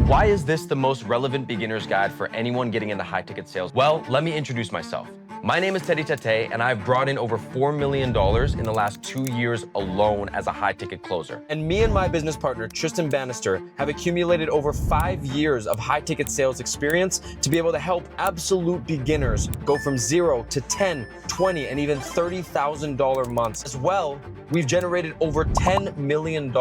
Why is this the most relevant beginner's guide for anyone getting into high ticket sales? Well, let me introduce myself. My name is Tettey, and I've brought in over $4 million in the last 2 years alone as a high ticket closer. And me and my business partner, Tristan Bannister, have accumulated over 5 years of high ticket sales experience to be able to help absolute beginners go from 0 to 10, 20, and even $30,000 months. As well, we've generated over $10 million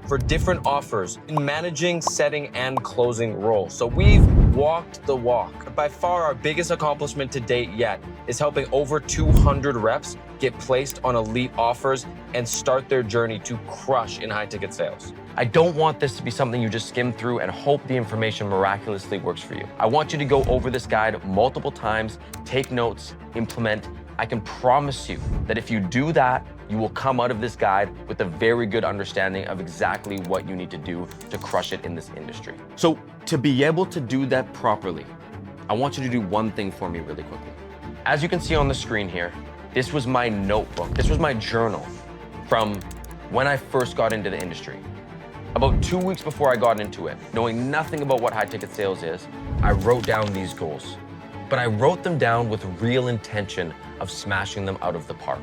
for different offers in managing, setting, and closing roles. So we've walked the walk. By far our biggest accomplishment to date yet is helping over 200 reps get placed on elite offers and start their journey to crush in high ticket sales. I don't want this to be something you just skim through and hope the information miraculously works for you. I want you to go over this guide multiple times, take notes, implement. I can promise you that if you do that, you will come out of this guide with a very good understanding of exactly what you need to do to crush it in this industry. So to be able to do that properly, I want you to do one thing for me really quickly. As you can see on the screen here, this was my notebook. This was my journal from when I first got into the industry. About 2 weeks before I got into it, knowing nothing about what high ticket sales is, I wrote down these goals. But I wrote them down with real intention of smashing them out of the park.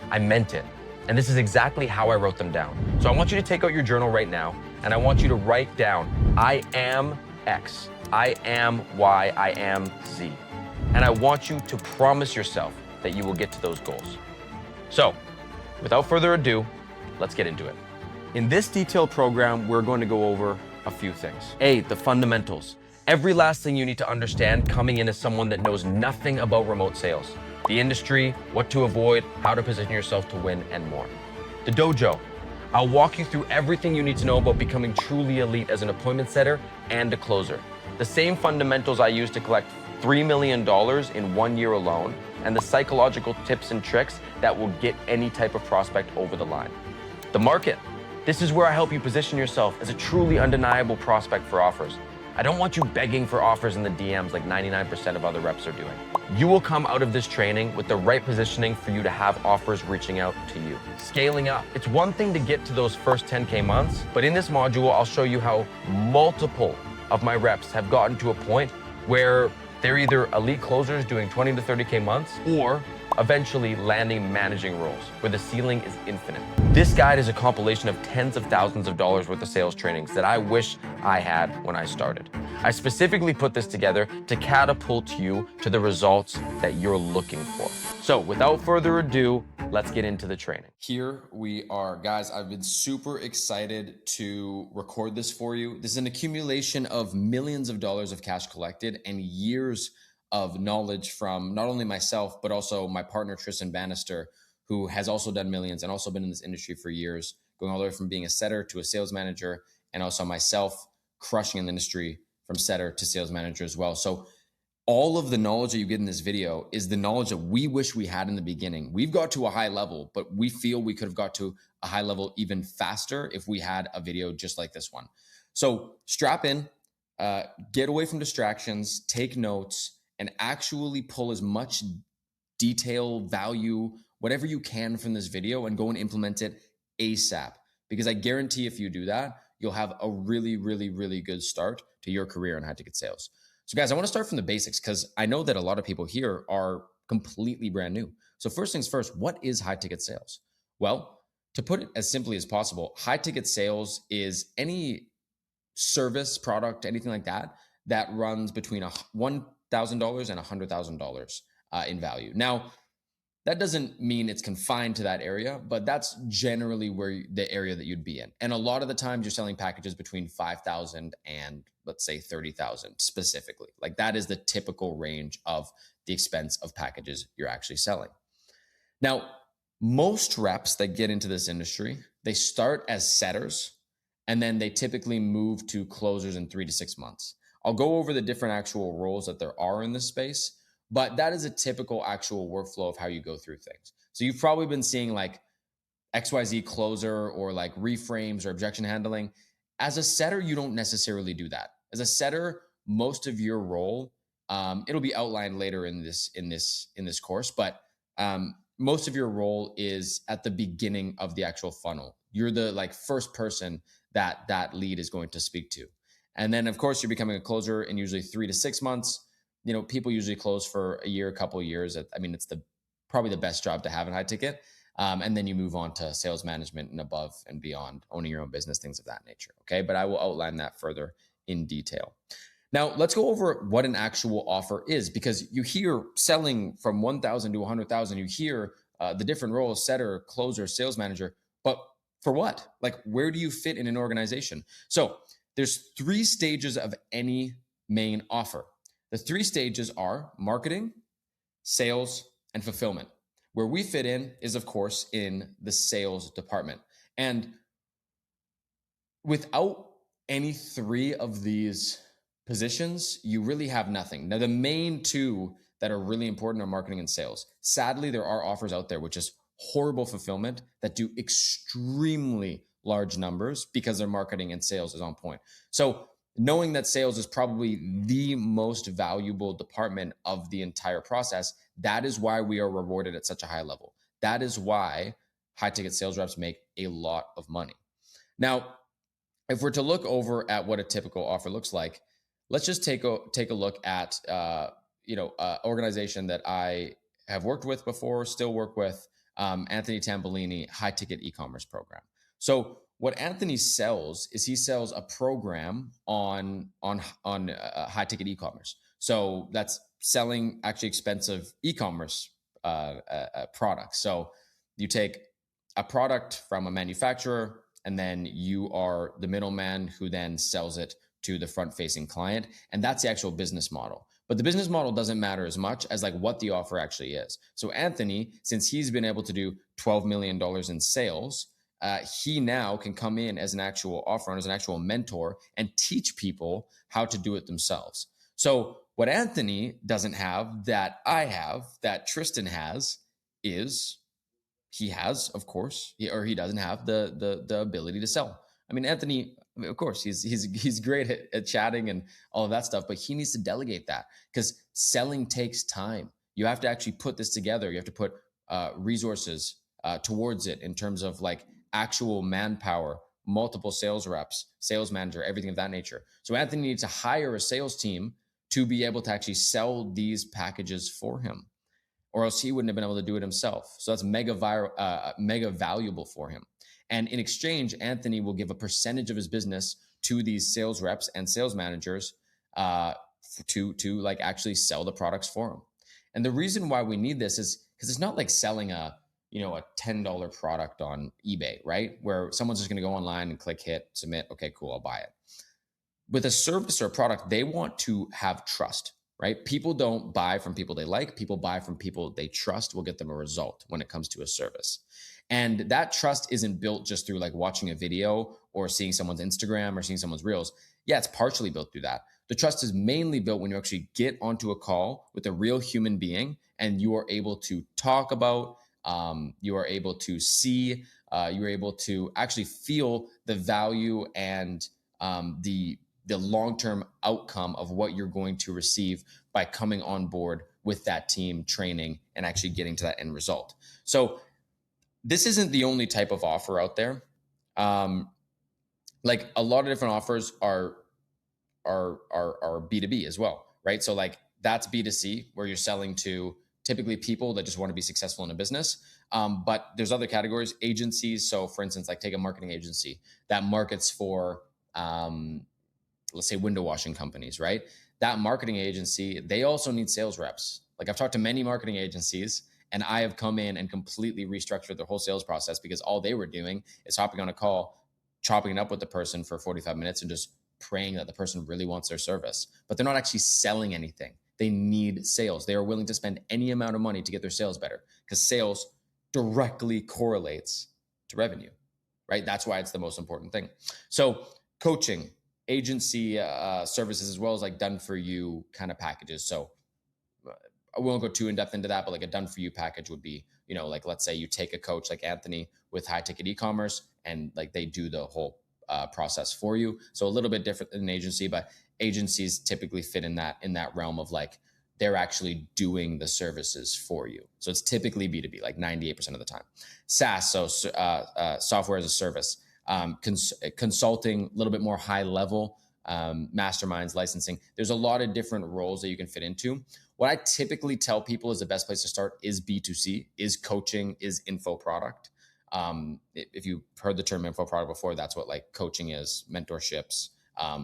I meant it. And this is exactly how I wrote them down. So I want you to take out your journal right now, and I want you to write down, I am X, I am Y, I am Z. And I want you to promise yourself that you will get to those goals. So, without further ado, let's get into it. In this detailed program, we're going to go over a few things. A, the fundamentals. Every last thing you need to understand coming in as someone that knows nothing about remote sales. The industry, what to avoid, how to position yourself to win, and more. The dojo. I'll walk you through everything you need to know about becoming truly elite as an appointment setter and a closer. The same fundamentals I used to collect $3 million in 1 year alone, and the psychological tips and tricks that will get any type of prospect over the line. The market. This is where I help you position yourself as a truly undeniable prospect for offers. I don't want you begging for offers in the DMs like 99% of other reps are doing. You will come out of this training with the right positioning for you to have offers reaching out to you. Scaling up. It's one thing to get to those first 10K months, but in this module, I'll show you how multiple of my reps have gotten to a point where they're either elite closers doing 20 to 30K months or eventually landing managing roles where the ceiling is infinite. This guide is a compilation of tens of thousands of dollars worth of sales trainings that I wish I had when I started. I specifically put this together to catapult you to the results that you're looking for. So without further ado, let's get into the training. Here we are. Guys, I've been super excited to record this for you. This is an accumulation of millions of dollars of cash collected and years of knowledge from not only myself, but also my partner, Tristan Bannister, who has also done millions and also been in this industry for years, going all the way from being a setter to a sales manager, and also myself crushing in the industry from setter to sales manager as well. So all of the knowledge that you get in this video is the knowledge that we wish we had in the beginning. We've got to a high level, but we feel we could have got to a high level even faster if we had a video just like this one. So strap in, get away from distractions, take notes, and actually pull as much detail, value, whatever you can from this video and go and implement it ASAP. Because I guarantee if you do that, you'll have a really, really, really good start to your career in high ticket sales. So guys, I want to start from the basics because I know that a lot of people here are completely brand new. So first things first, what is high ticket sales? Well, to put it as simply as possible, high ticket sales is any service, product, anything like that, that runs between $1,000 and $100,000 in value. Now, that doesn't mean it's confined to that area, but that's generally where the area that you'd be in. And a lot of the times you're selling packages between 5,000 and let's say 30,000 specifically. Like that is the typical range of the expense of packages you're actually selling. Now, most reps that get into this industry, they start as setters and then they typically move to closers in 3 to 6 months. I'll go over the different actual roles that there are in this space, but that is a typical actual workflow of how you go through things. So you've probably been seeing like XYZ closer or like reframes or objection handling. As a setter, you don't necessarily do that. As a setter, most of your role, it'll be outlined later in this course, but most of your role is at the beginning of the actual funnel. You're the like first person that lead is going to speak to. And then of course you're becoming a closer in usually 3 to 6 months. People usually close for a year, a couple of years. I mean, it's probably the best job to have in high ticket. And then you move on to sales management and above and beyond, owning your own business, things of that nature. Okay. But I will outline that further in detail. Now, let's go over what an actual offer is, because you hear selling from 1,000 to 100,000. You hear the different roles: setter, closer, sales manager. But for what? Like, where do you fit in an organization? So there's 3 stages of any main offer. The 3 stages are marketing, sales, and fulfillment. Where we fit in is, of course, in the sales department. And without any 3 of these positions, you really have nothing. Now, the main 2 that are really important are marketing and sales. Sadly, there are offers out there which is horrible fulfillment that do extremely large numbers because their marketing and sales is on point. So knowing that sales is probably the most valuable department of the entire process, that is why we are rewarded at such a high level. That is why high ticket sales reps make a lot of money. Now, if we're to look over at what a typical offer looks like, let's just take a look at organization that I have worked with before, still work with, Anthony Tambolini, high ticket e-commerce program. So what Anthony sells is he sells a program on high ticket e-commerce. So that's selling actually expensive e-commerce products. So you take a product from a manufacturer, and then you are the middleman who then sells it to the front-facing client. And that's the actual business model. But the business model doesn't matter as much as like what the offer actually is. So Anthony, since he's been able to do $12 million in sales, he now can come in as an actual offer and as an actual mentor and teach people how to do it themselves. So what Anthony doesn't have that I have, that Tristan has, is he has, of course, he doesn't have the ability to sell. I mean, Anthony, of course, he's great at chatting and all of that stuff, but he needs to delegate that, because selling takes time. You have to actually put this together. You have to put resources towards it in terms of like actual manpower, multiple sales reps, sales manager, everything of that nature. So Anthony needs to hire a sales team to be able to actually sell these packages for him, or else he wouldn't have been able to do it himself. So that's mega valuable for him. And in exchange, Anthony will give a percentage of his business to these sales reps and sales managers to like actually sell the products for him. And the reason why we need this is because it's not like selling a $10 product on eBay, right? Where someone's just going to go online and click hit, submit. Okay, cool, I'll buy it. With a service or a product, they want to have trust, right? People don't buy from people they like. People buy from people they trust will get them a result when it comes to a service. And that trust isn't built just through like watching a video or seeing someone's Instagram or seeing someone's reels. Yeah, it's partially built through that. The trust is mainly built when you actually get onto a call with a real human being and you are able to talk about, you are able to see, you are able to actually feel the value and the long-term outcome of what you're going to receive by coming on board with that team, training, and actually getting to that end result. So this isn't the only type of offer out there. Like a lot of different offers are B2B as well, right? So like that's B2C, where you're selling to typically people that just want to be successful in a business. But there's other categories, agencies. So for instance, like take a marketing agency that markets for, let's say window washing companies, right? That marketing agency, they also need sales reps. Like I've talked to many marketing agencies, and I have come in and completely restructured their whole sales process, because all they were doing is hopping on a call, chopping it up with the person for 45 minutes and just praying that the person really wants their service. But they're not actually selling anything. They need sales. They are willing to spend any amount of money to get their sales better, because sales directly correlates to revenue, right? That's why it's the most important thing. So coaching, agency services, as well as like done for you kind of packages. So I won't go too in depth into that, but like a done for you package would be, like let's say you take a coach like Anthony with high ticket e-commerce, and like they do the whole process for you. So a little bit different than an agency, but agencies typically fit in that realm of like they're actually doing the services for you. So it's typically B2B, like 98% of the time. SaaS, so software as a service, consulting, a little bit more high level. masterminds, licensing. There's a lot of different roles that you can fit into. What I typically tell people is the best place to start is B2C, is coaching, is info product. If you've heard the term info product before, that's what like coaching is, mentorships,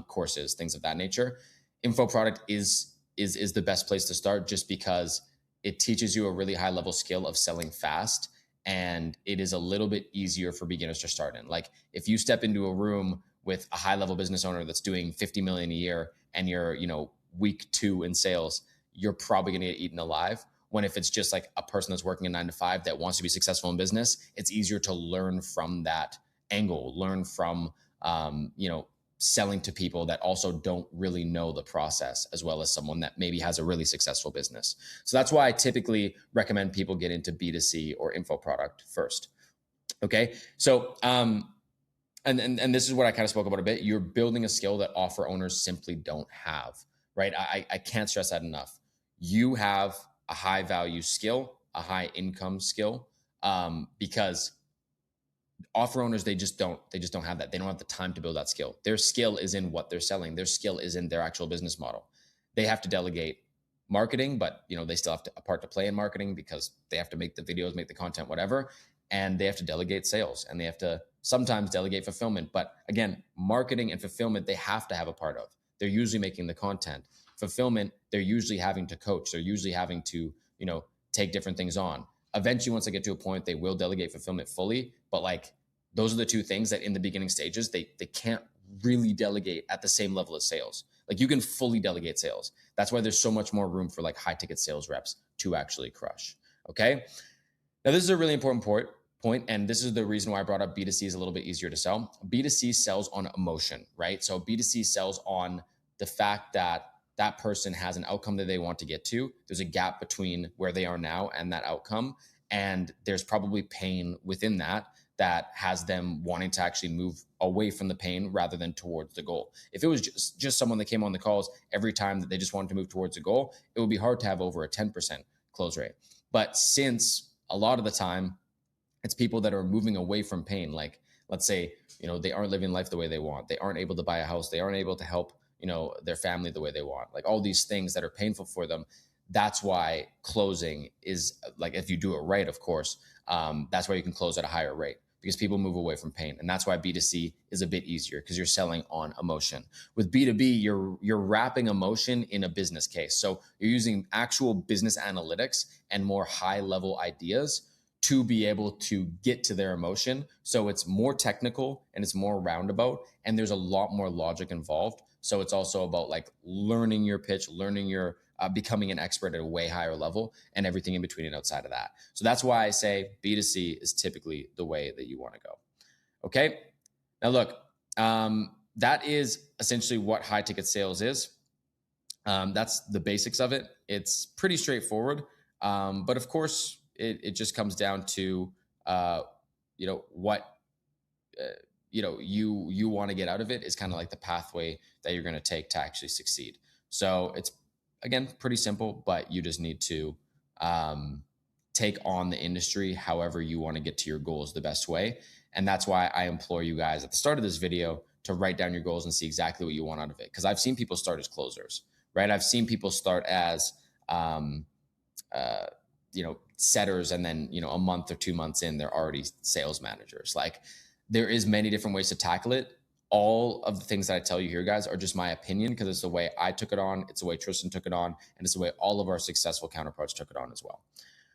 courses, things of that nature. Info product is the best place to start, just because it teaches you a really high level skill of selling fast, and it is a little bit easier for beginners to start in. Like if you step into a room with a high level business owner that's doing 50 million a year and you're, week 2 in sales, you're probably going to get eaten alive. When if it's just like a person that's working a 9 to 5 that wants to be successful in business, it's easier to learn from that angle, learn from, selling to people that also don't really know the process as well as someone that maybe has a really successful business. So that's why I typically recommend people get into B2C or info product first. Okay. So, and this is what I kind of spoke about a bit. You're building a skill that offer owners simply don't have, right? I can't stress that enough. You have a high value skill, a high income skill, because offer owners, they just don't have that. They don't have the time to build that skill. Their skill is in what they're selling. Their skill is in their actual business model. They have to delegate marketing, but they still have a part to play in marketing because they have to make the videos, make the content, whatever. And they have to delegate sales, and they have to sometimes delegate fulfillment. But again, marketing and fulfillment, they have to have a part of. They're usually making the content. Fulfillment, they're usually having to coach. They're usually having to, take different things on. Eventually, once they get to a point, they will delegate fulfillment fully. But like, those are the two things that in the beginning stages, they can't really delegate at the same level as sales. Like you can fully delegate sales. That's why there's so much more room for like high ticket sales reps to actually crush. Okay. Now, this is a really important point, and this is the reason why I brought up B2C is a little bit easier to sell. B2C sells on emotion, right? So B2C sells on the fact that that person has an outcome that they want to get to. There's a gap between where they are now and that outcome. And there's probably pain within that has them wanting to actually move away from the pain rather than towards the goal. If it was just someone that came on the calls every time that they just wanted to move towards a goal, it would be hard to have over a 10% close rate. But since a lot of the time it's people that are moving away from pain, like let's say, they aren't living life the way they want. They aren't able to buy a house. They aren't able to help, their family the way they want. Like all these things that are painful for them. That's why closing is like, if you do it right, of course, that's why you can close at a higher rate, because people move away from pain. And that's why B2C is a bit easier, because you're selling on emotion. With B2B, you're wrapping emotion in a business case. So you're using actual business analytics and more high level ideas to be able to get to their emotion. So it's more technical and it's more roundabout, and there's a lot more logic involved. So it's also about like learning your pitch, learning your becoming an expert at a way higher level, and everything in between and outside of that. So that's why I say B2C is typically the way that you want to go. Okay. Now look, that is essentially what high ticket sales is. That's the basics of it. It's pretty straightforward. But of course it just comes down to, what, you want to get out of it is kind of like the pathway that you're going to take to actually succeed. So it's, again, pretty simple, but you just need to take on the industry however you want to get to your goals the best way. And that's why I implore you guys at the start of this video to write down your goals and see exactly what you want out of it. Because I've seen people start as closers, right? I've seen people start as, setters, and then, a month or 2 months in, they're already sales managers. Like, there is many different ways to tackle it. All of the things that I tell you here, guys, are just my opinion, because it's the way I took it on. It's the way Tristan took it on. And it's the way all of our successful counterparts took it on as well.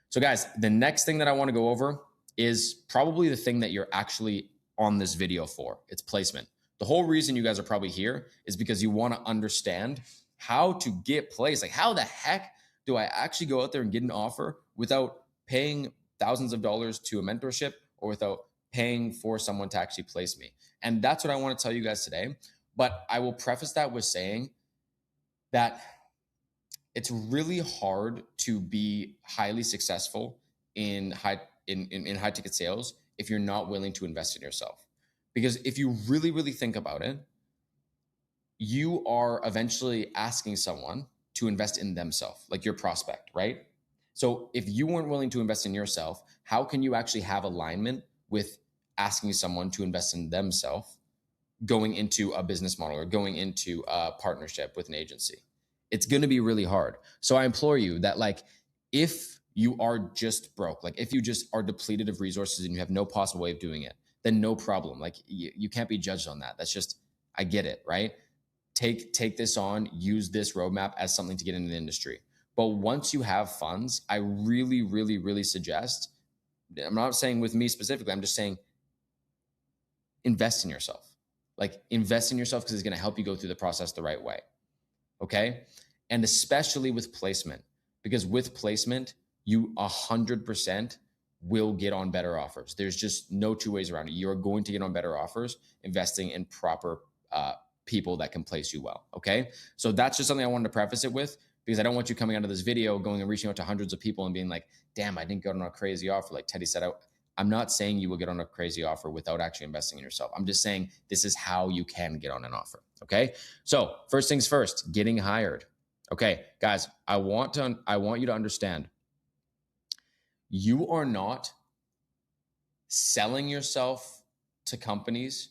So guys, the next thing that I want to go over is probably the thing that you're actually on this video for. It's placement. The whole reason you guys are probably here is because you want to understand how to get placed. Like, how the heck do I actually go out there and get an offer without paying thousands of dollars to a mentorship, or without paying for someone to actually place me? And that's what I want to tell you guys today. But I will preface that with saying that it's really hard to be highly successful in high ticket sales if you're not willing to invest in yourself. Because if you really, really think about it, you are eventually asking someone to invest in themselves, like your prospect, right? So if you weren't willing to invest in yourself, how can you actually have alignment with asking someone to invest in themselves going into a business model or going into a partnership with an agency. It's going to be really hard. So I implore you that, like, if you are just broke, like if you just are depleted of resources and you have no possible way of doing it, then no problem. Like you can't be judged on that. That's just, I get it, right? Take this on, use this roadmap as something to get into the industry. But once you have funds, I really, really, really suggest, I'm not saying with me specifically, I'm just saying invest in yourself. Like invest in yourself because it's going to help you go through the process the right way. Okay. And especially with placement, because with placement, you 100% will get on better offers. There's just no two ways around it. You're going to get on better offers investing in proper people that can place you well. Okay. So that's just something I wanted to preface it with, because I don't want you coming out of this video going and reaching out to hundreds of people and being like, damn, I didn't get on a crazy offer. Like Tettey said, I'm not saying you will get on a crazy offer without actually investing in yourself. I'm just saying this is how you can get on an offer. Okay. So first things first, getting hired. Okay, guys, I want you to understand, you are not selling yourself to companies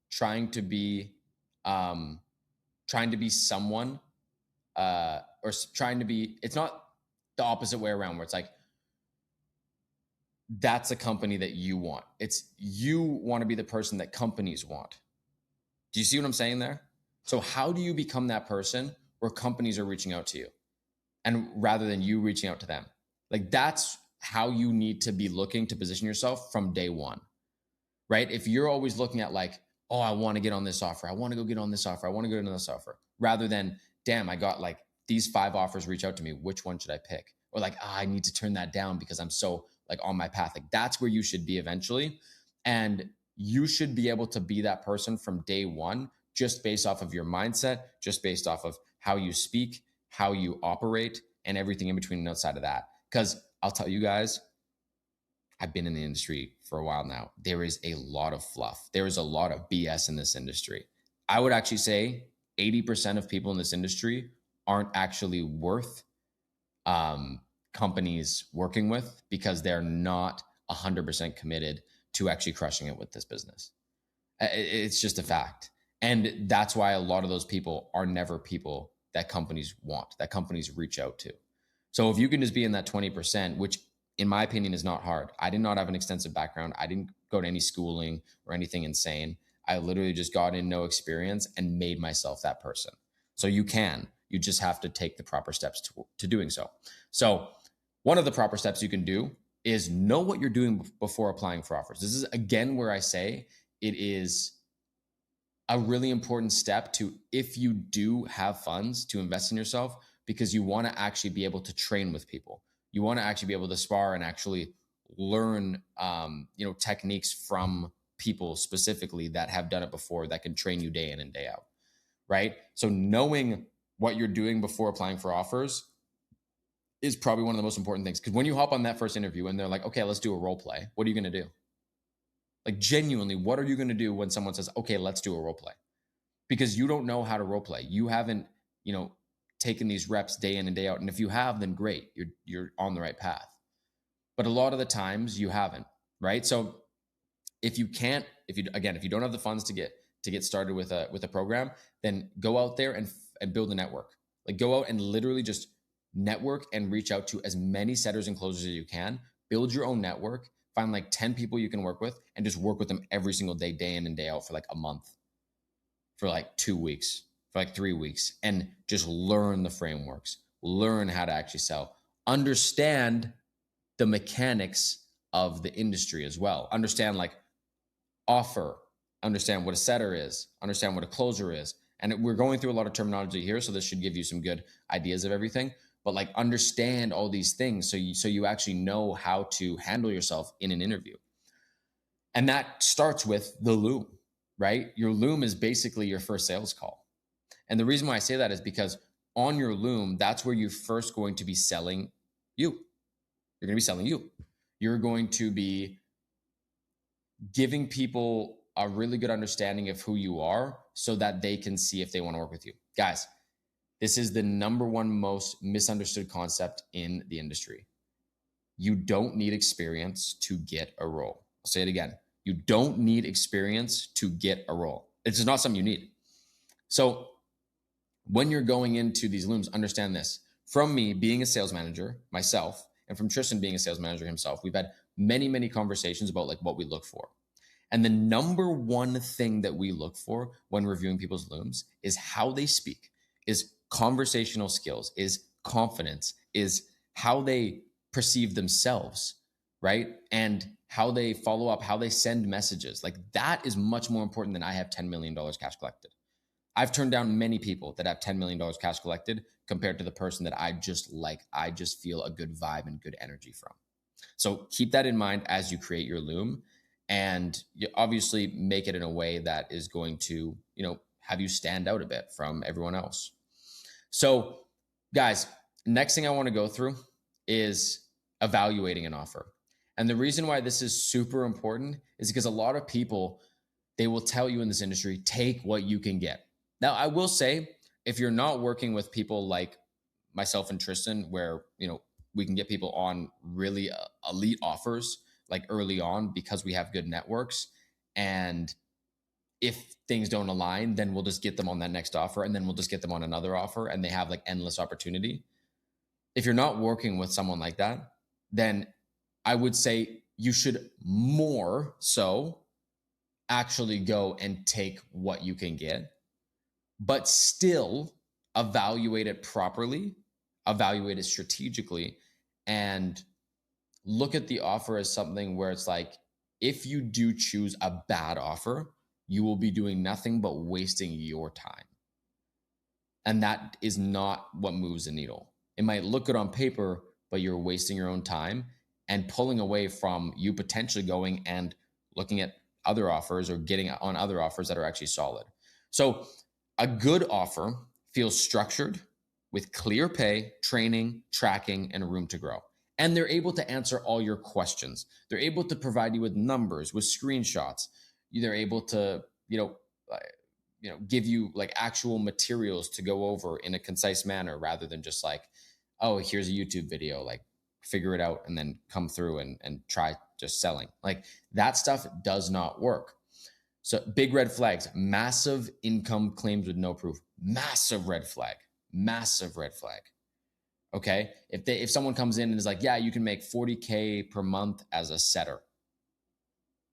trying to be someone or trying to be, it's not the opposite way around where it's like, that's a company that you want. It's you want to be the person that companies want. Do you see what I'm saying there? So how do you become that person where companies are reaching out to you and rather than you reaching out to them? Like that's how you need to be looking to position yourself from day one, right? If you're always looking at like, oh, I want to get on this offer. I want to go get on this offer. I want to go into this offer, rather than, damn, I got like these 5 offers reach out to me. Which one should I pick? Or like, I need to turn that down because I'm so like on my path. Like that's where you should be eventually. And you should be able to be that person from day one, just based off of your mindset, just based off of how you speak, how you operate, and everything in between and outside of that. Because I'll tell you guys, I've been in the industry for a while now. There is a lot of fluff. There is a lot of BS in this industry. I would actually say 80% of people in this industry aren't actually worth companies working with because they're not 100% committed to actually crushing it with this business. It's just a fact. And that's why a lot of those people are never people that companies want, that companies reach out to. So if you can just be in that 20%, which in my opinion is not hard. I did not have an extensive background. I didn't go to any schooling or anything insane. I literally just got in, no experience, and made myself that person. So you just have to take the proper steps to doing so. So one of the proper steps you can do is know what you're doing before applying for offers. This is again where I say it is a really important step to, if you do have funds, to invest in yourself, because you want to actually be able to train with people. You want to actually be able to spar and actually learn, techniques from people specifically that have done it before, that can train you day in and day out, right? So knowing what you're doing before applying for offers is probably one of the most important things. Because when you hop on that first interview and they're like, okay, let's do a role play, what are you going to do? Like genuinely, what are you going to do when someone says, okay, let's do a role play? Because you don't know how to role play. You haven't, taken these reps day in and day out. And if you have, then great, you're on the right path. But a lot of the times you haven't, right? So if you don't have the funds to get started with a program, then go out there and build a network. Like go out and literally just network and reach out to as many setters and closers as you can. Build your own network. Find like 10 people you can work with and just work with them every single day, day in and day out for like a month, for like 2 weeks, for like 3 weeks, and just learn the frameworks, learn how to actually sell, understand the mechanics of the industry as well. Understand like offer, understand what a setter is, understand what a closer is. And we're going through a lot of terminology here, so this should give you some good ideas of everything. But like understand all these things so you actually know how to handle yourself in an interview. And that starts with the loom, right? Your loom is basically your first sales call. And the reason why I say that is because on your loom, that's where you're first going to be selling you. You're going to be selling you. You're going to be giving people a really good understanding of who you are so that they can see if they want to work with you. Guys, this is the number one most misunderstood concept in the industry. You don't need experience to get a role. I'll say it again. You don't need experience to get a role. It's just not something you need. So when you're going into these looms, understand this. From me being a sales manager myself, and from Tristan being a sales manager himself, we've had many, many conversations about like what we look for. And the number one thing that we look for when reviewing people's looms is how they speak, is conversational skills, is confidence, is how they perceive themselves, right? And how they follow up, how they send messages. Like that is much more important than I have $10 million cash collected. I've turned down many people that have $10 million cash collected compared to the person that I just feel a good vibe and good energy from. So keep that in mind as you create your loom, and you obviously make it in a way that is going to, have you stand out a bit from everyone else. So guys, next thing I want to go through is evaluating an offer. And the reason why this is super important is because a lot of people, they will tell you in this industry, take what you can get. Now, I will say, if you're not working with people like myself and Tristan, where, we can get people on really elite offers like early on because we have good networks. And if things don't align, then we'll just get them on that next offer, and then we'll just get them on another offer, and they have like endless opportunity. If you're not working with someone like that, then I would say you should more so actually go and take what you can get, but still evaluate it properly, evaluate it strategically, and look at the offer as something where it's like, if you do choose a bad offer, you will be doing nothing but wasting your time. And that is not what moves the needle. It might look good on paper, but you're wasting your own time and pulling away from you potentially going and looking at other offers or getting on other offers that are actually solid. So a good offer feels structured with clear pay, training, tracking, and room to grow. And they're able to answer all your questions. They're able to provide you with numbers, with screenshots. They're able to, give you like actual materials to go over in a concise manner, rather than just like, oh, here's a YouTube video, like figure it out and then come through and try just selling. Like that stuff does not work. So big red flags, massive income claims with no proof, massive red flag, massive red flag. Okay. If someone comes in and is like, yeah, you can make 40K per month as a setter.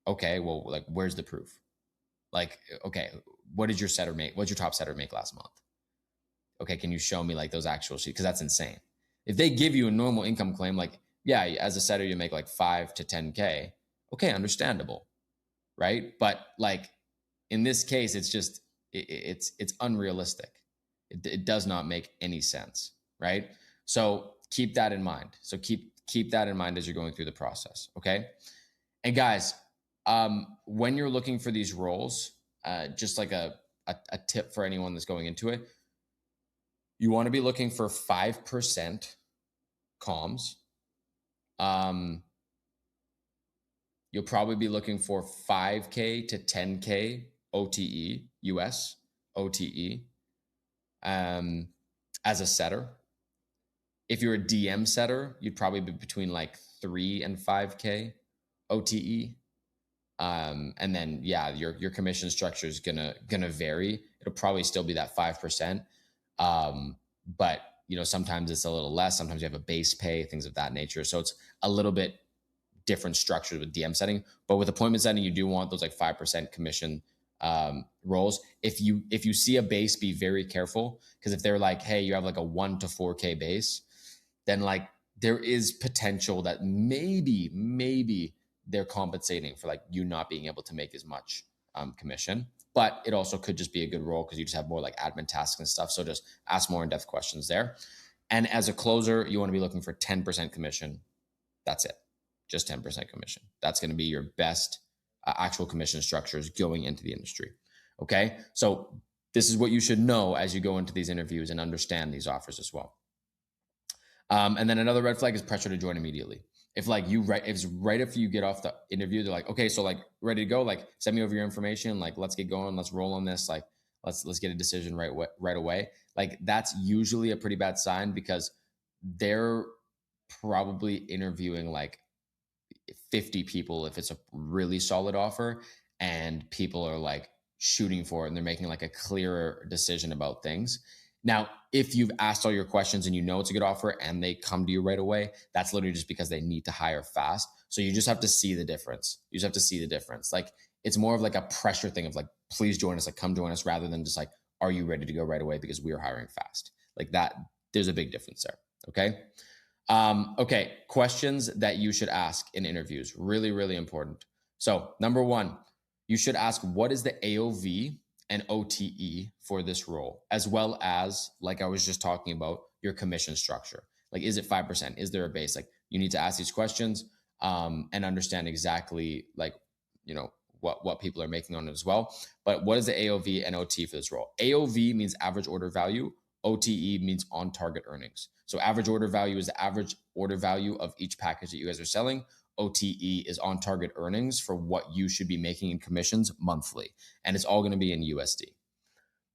Okay. Well, like, where's the proof? Like, okay, what did your setter make? What'd your top setter make last month? Okay. Can you show me like those actual sheets? Cause that's insane. If they give you a normal income claim, like, yeah, as a setter, you make like 5 to 10K. Okay. Understandable. Right. But like in this case, it's just, it's unrealistic. It does not make any sense. Right. So keep that in mind. So keep that in mind as you're going through the process. Okay. And guys, when you're looking for these roles, just like a tip for anyone that's going into it, you want to be looking for 5% comms. You'll probably be looking for 5K to 10K OTE, US OTE, as a setter. If you're a DM setter, you'd probably be between like 3 and 5K OTE. And then yeah, your commission structure is gonna vary. It'll probably still be that 5%. But sometimes it's a little less. Sometimes you have a base pay, things of that nature. So it's a little bit different structures with DM setting. But with appointment setting, you do want those like 5% commission roles. If you see a base, be very careful, because if they're like, hey, you have like a 1 to 4K base, then like there is potential that maybe they're compensating for like you not being able to make as much commission. But it also could just be a good role because you just have more like admin tasks and stuff. So just ask more in-depth questions there. And as a closer, you want to be looking for 10% commission. That's it. Just 10% commission. That's going to be your best actual commission structures going into the industry. Okay. So this is what you should know as you go into these interviews and understand these offers as well. And then another red flag is pressure to join immediately. If like if right after you get off the interview, they're like, okay, so like ready to go, like send me over your information, like let's get going, let's roll on this, like let's get a decision right away. Like that's usually a pretty bad sign, because they're probably interviewing like 50 people if it's a really solid offer, and people are like shooting for it and they're making like a clearer decision about things. Now, if you've asked all your questions and you know it's a good offer and they come to you right away, that's literally just because they need to hire fast. So you just have to see the difference. You just have to see the difference. Like it's more of like a pressure thing of like, please join us, like come join us, rather than just like, are you ready to go right away because we are hiring fast? Like that, there's a big difference there. Okay. Okay. Questions that you should ask in interviews. Really, really important. So number one, you should ask, what is the AOV and OTE for this role, as well as, like I was just talking about, your commission structure. Like, is it 5%? Is there a base? Like, you need to ask these questions and understand exactly, like, you know, what people are making on it as well. But what is the AOV and OT for this role? AOV means average order value. OTE means on target earnings. So average order value is the average order value of each package that you guys are selling. OTE is on target earnings for what you should be making in commissions monthly. And it's all going to be in USD.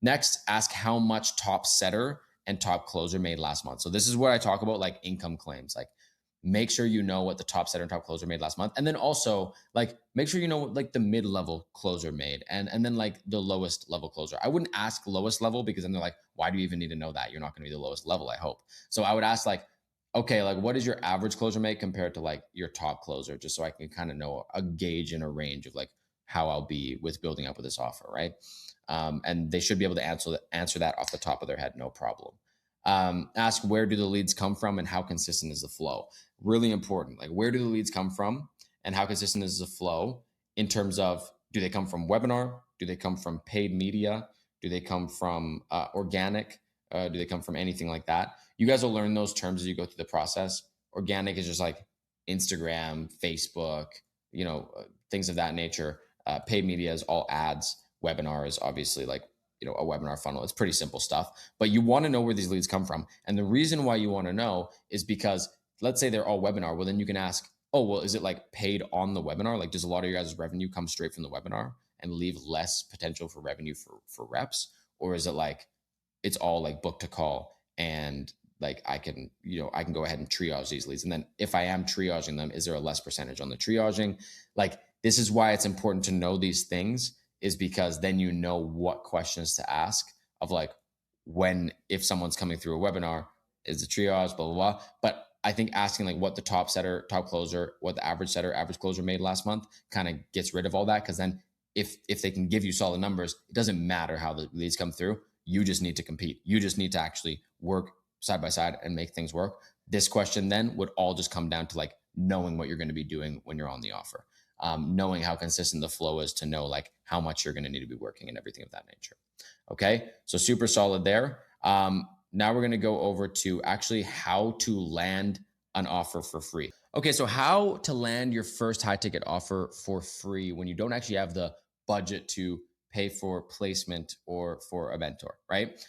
Next, ask how much top setter and top closer made last month. So this is where I talk about like income claims. Like make sure you know what the top setter and top closer made last month. And then also like make sure you know what like the mid-level closer made and then like the lowest level closer. I wouldn't ask lowest level because then they're like, why do you even need to know that? You're not going to be the lowest level, I hope. So I would ask like, okay, like what does your average closer make compared to like your top closer? Just so I can kind of know a gauge and a range of like how I'll be with building up with this offer, right? And they should be able to answer that off the top of their head, no problem. Ask, where do the leads come from and how consistent is the flow? Really important. Like, where do the leads come from and how consistent is the flow in terms of, do they come from webinar? Do they come from paid media? Do they come from organic? Do they come from anything like that? You guys will learn those terms as you go through the process. Organic is just like Instagram, Facebook, you know, things of that nature. Paid media is all ads. Webinar is obviously like, you know, a webinar funnel. It's pretty simple stuff, but you want to know where these leads come from. And the reason why you want to know is because let's say they're all webinar. Well, then you can ask, oh, well, is it like paid on the webinar? Like, does a lot of your guys' revenue come straight from the webinar and leave less potential for revenue for reps? Or is it like, it's all like book to call and like I can go ahead and triage these leads. And then if I am triaging them, is there a less percentage on the triaging? Like, this is why it's important to know these things, is because then you know what questions to ask of like, if someone's coming through a webinar, is the triage, blah, blah, blah. But I think asking like what the top setter, top closer, what the average setter, average closer made last month kind of gets rid of all that. Cause then if they can give you solid numbers, it doesn't matter how the leads come through. You just need to compete. You just need to actually work side by side and make things work. This question then would all just come down to like knowing what you're going to be doing when you're on the offer. Knowing how consistent the flow is to know like how much you're going to need to be working and everything of that nature. Okay. So super solid there. Now we're going to go over to actually how to land an offer for free. Okay. So how to land your first high ticket offer for free when you don't actually have the budget to pay for placement or for a mentor, right?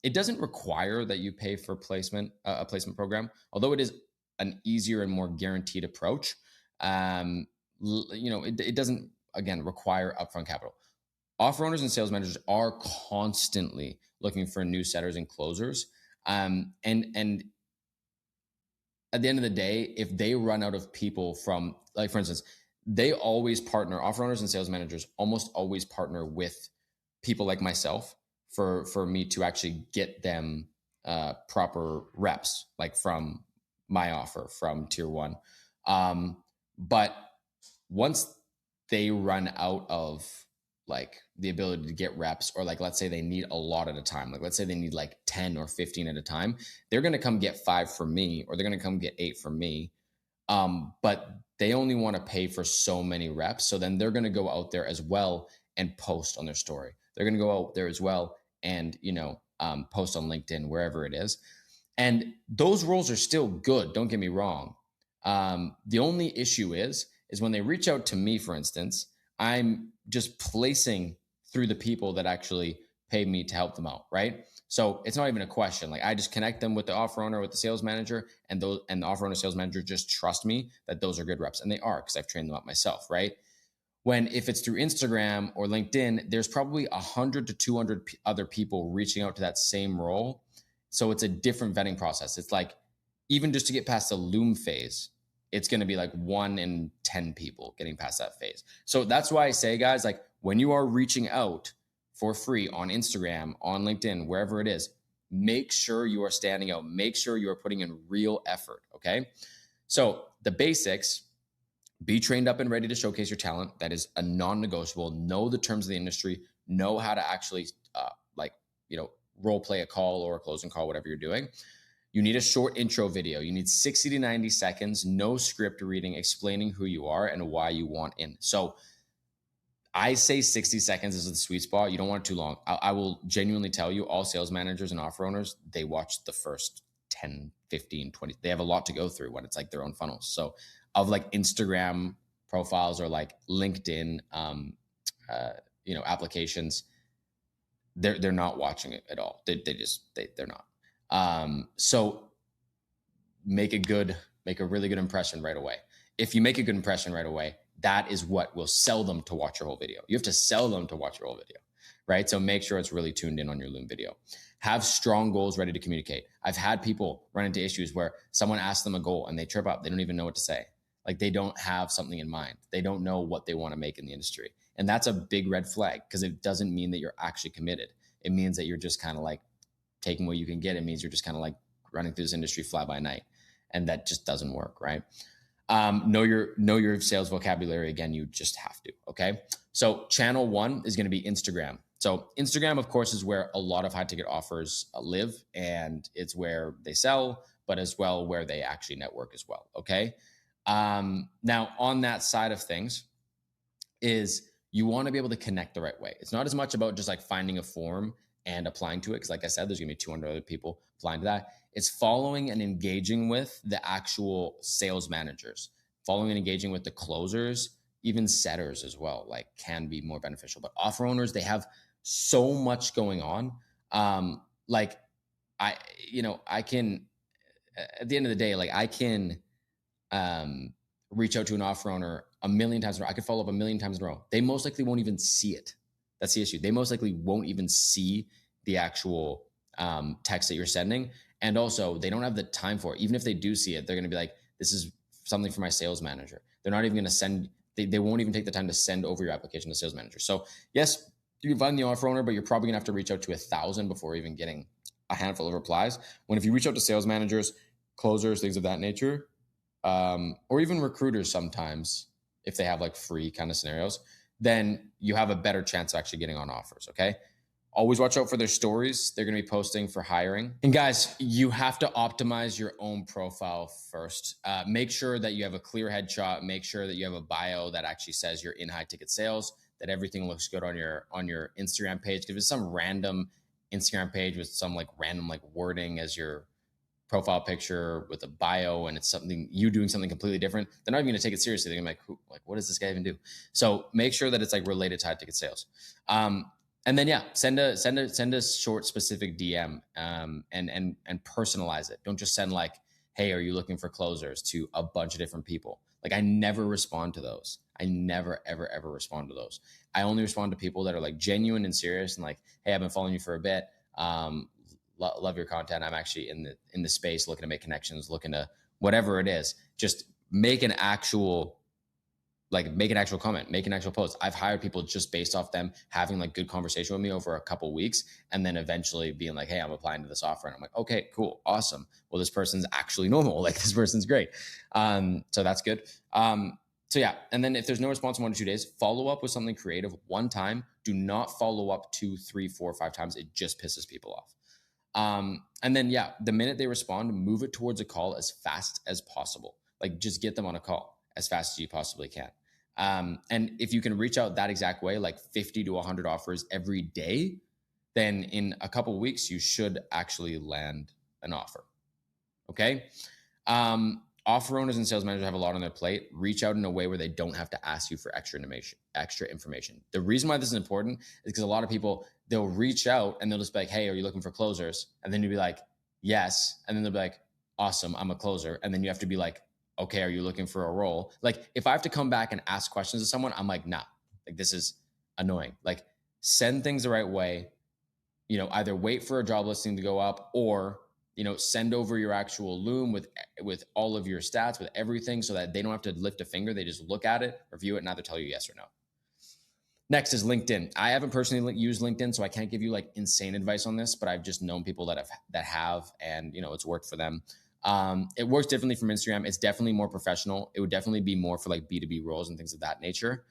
It doesn't require that you pay for placement, a placement program, although it is an easier and more guaranteed approach. It doesn't, again, require upfront capital. Offer owners and sales managers are constantly looking for new setters and closers. And at the end of the day, if they run out of people from, like, for instance, they always partner, offer owners and sales managers almost always partner with people like myself for me to actually get them proper reps, like from my offer from tier one. But once they run out of like the ability to get reps, or like, let's say they need a lot at a time, like let's say they need like 10 or 15 at a time, they're going to come get 5 from me, or they're going to come get 8 from me. But they only want to pay for so many reps. So then they're going to go out there as well and post on their story. They're going to go out there as well and, post on LinkedIn, wherever it is. And those roles are still good. Don't get me wrong. The only issue is when they reach out to me, for instance, I'm just placing through the people that actually pay me to help them out, right? So it's not even a question. Like, I just connect them with the offer owner, with the sales manager, and the offer owner, sales manager just trust me that those are good reps, and they are, because I've trained them up myself, right? If it's through Instagram or LinkedIn, there's probably 100 to 200 other people reaching out to that same role. So it's a different vetting process. It's like, even just to get past the Loom phase, it's going to be like 1 in 10 people getting past that phase. So that's why I say, guys, like, when you are reaching out for free on Instagram, on LinkedIn, wherever it is, make sure you are standing out. Make sure you are putting in real effort. Okay. So the basics: be trained up and ready to showcase your talent. That is a non-negotiable. Know the terms of the industry. Know how to actually, role play a call or a closing call, whatever you're doing. You need a short intro video. You need 60 to 90 seconds, no script reading, explaining who you are and why you want in. So I say 60 seconds is the sweet spot. You don't want it too long. I will genuinely tell you, all sales managers and offer owners, they watch the first 10, 15, 20. They have a lot to go through when it's like their own funnels. So of like Instagram profiles or like LinkedIn, applications, they're not watching it at all. They're not. So make a really good impression right away. If you make a good impression right away, that is what will sell them to watch your whole video. You have to sell them to watch your whole video, right? So make sure it's really tuned in on your Loom video. Have strong goals ready to communicate. I've had people run into issues where someone asks them a goal and they trip up. They don't even know what to say. Like they don't have something in mind. They don't know what they want to make in the industry. And that's a big red flag because it doesn't mean that you're actually committed. It means that you're just kind of like taking what you can get. It means you're just kind of like running through this industry fly by night. And that just doesn't work, right? Know your sales vocabulary. Again, you just have to, okay? So channel one is going to be Instagram. So Instagram, of course, is where a lot of high ticket offers live, and it's where they sell, but as well where they actually network as well, okay? Now on that side of things is you want to be able to connect the right way. It's not as much about just like finding a form and applying to it, because like I said, there's gonna be 200 other people applying to that. It's following and engaging with the actual sales managers, following and engaging with the closers, even setters as well, like can be more beneficial. But offer owners, they have so much going on. I can, at the end of the day, like I can reach out to an offer owner a million times in a row. I could follow up a million times in a row. They most likely won't even see it. That's the issue. They most likely won't even see the actual text that you're sending. And also, they don't have the time for it. Even if they do see it, they're going to be like, this is something for my sales manager. They're not even going to send, they won't even take the time to send over your application to sales manager. So yes, you can find the offer owner, but you're probably going to have to reach out to 1,000 before even getting a handful of replies. When if you reach out to sales managers, closers, things of that nature, or even recruiters sometimes, if they have like free kind of scenarios, then you have a better chance of actually getting on offers, okay? Always watch out for their stories. They're going to be posting for hiring. And guys, you have to optimize your own profile first. Make sure that you have a clear headshot. Make sure that you have a bio that actually says you're in high ticket sales, that everything looks good on your Instagram page. If it's some random Instagram page with some like random like wording as your profile picture with a bio and it's something you doing something completely different, they're not even going to take it seriously. They're going to be like, what does this guy even do? So make sure that it's like related to high ticket sales. And then send a short specific DM and personalize it. Don't just send like, hey, are you looking for closers, to a bunch of different people. Like I never respond to those. I never, ever, ever respond to those. I only respond to people that are like genuine and serious and like, hey, I've been following you for a bit. Love your content. I'm actually in the space looking to make connections, looking to whatever it is, just make an actual comment, make an actual post. I've hired people just based off them having like good conversation with me over a couple weeks and then eventually being like, hey, I'm applying to this offer. And I'm like, okay, cool. Awesome. Well, this person's actually normal. Like this person's great. So that's good. So yeah. And then if there's no response in 1 to 2 days, follow up with something creative one time. Do not follow up 2, 3, 4, 5 times. It just pisses people off. And then, the minute they respond, move it towards a call as fast as possible. Like just get them on a call as fast as you possibly can. And if you can reach out that exact way, like 50 to 100 offers every day, then in a couple of weeks, you should actually land an offer. Okay. Offer owners and sales managers have a lot on their plate. Reach out in a way where they don't have to ask you for extra information. The reason why this is important is because a lot of people, they'll reach out and they'll just be like, hey, are you looking for closers? And then you'll be like, yes. And then they'll be like, awesome, I'm a closer. And then you have to be like, okay, are you looking for a role? Like if I have to come back and ask questions to someone, I'm like, nah, like this is annoying. Like send things the right way, either wait for a job listing to go up or send over your actual Loom with all of your stats, with everything, so that they don't have to lift a finger. They just look at it, review it, and either tell you yes or no. Next is LinkedIn. I haven't personally used LinkedIn, so I can't give you like insane advice on this, but I've just known people that have, and it's worked for them. It works differently from Instagram. It's definitely more professional. It would definitely be more for like B2B roles and things of that nature.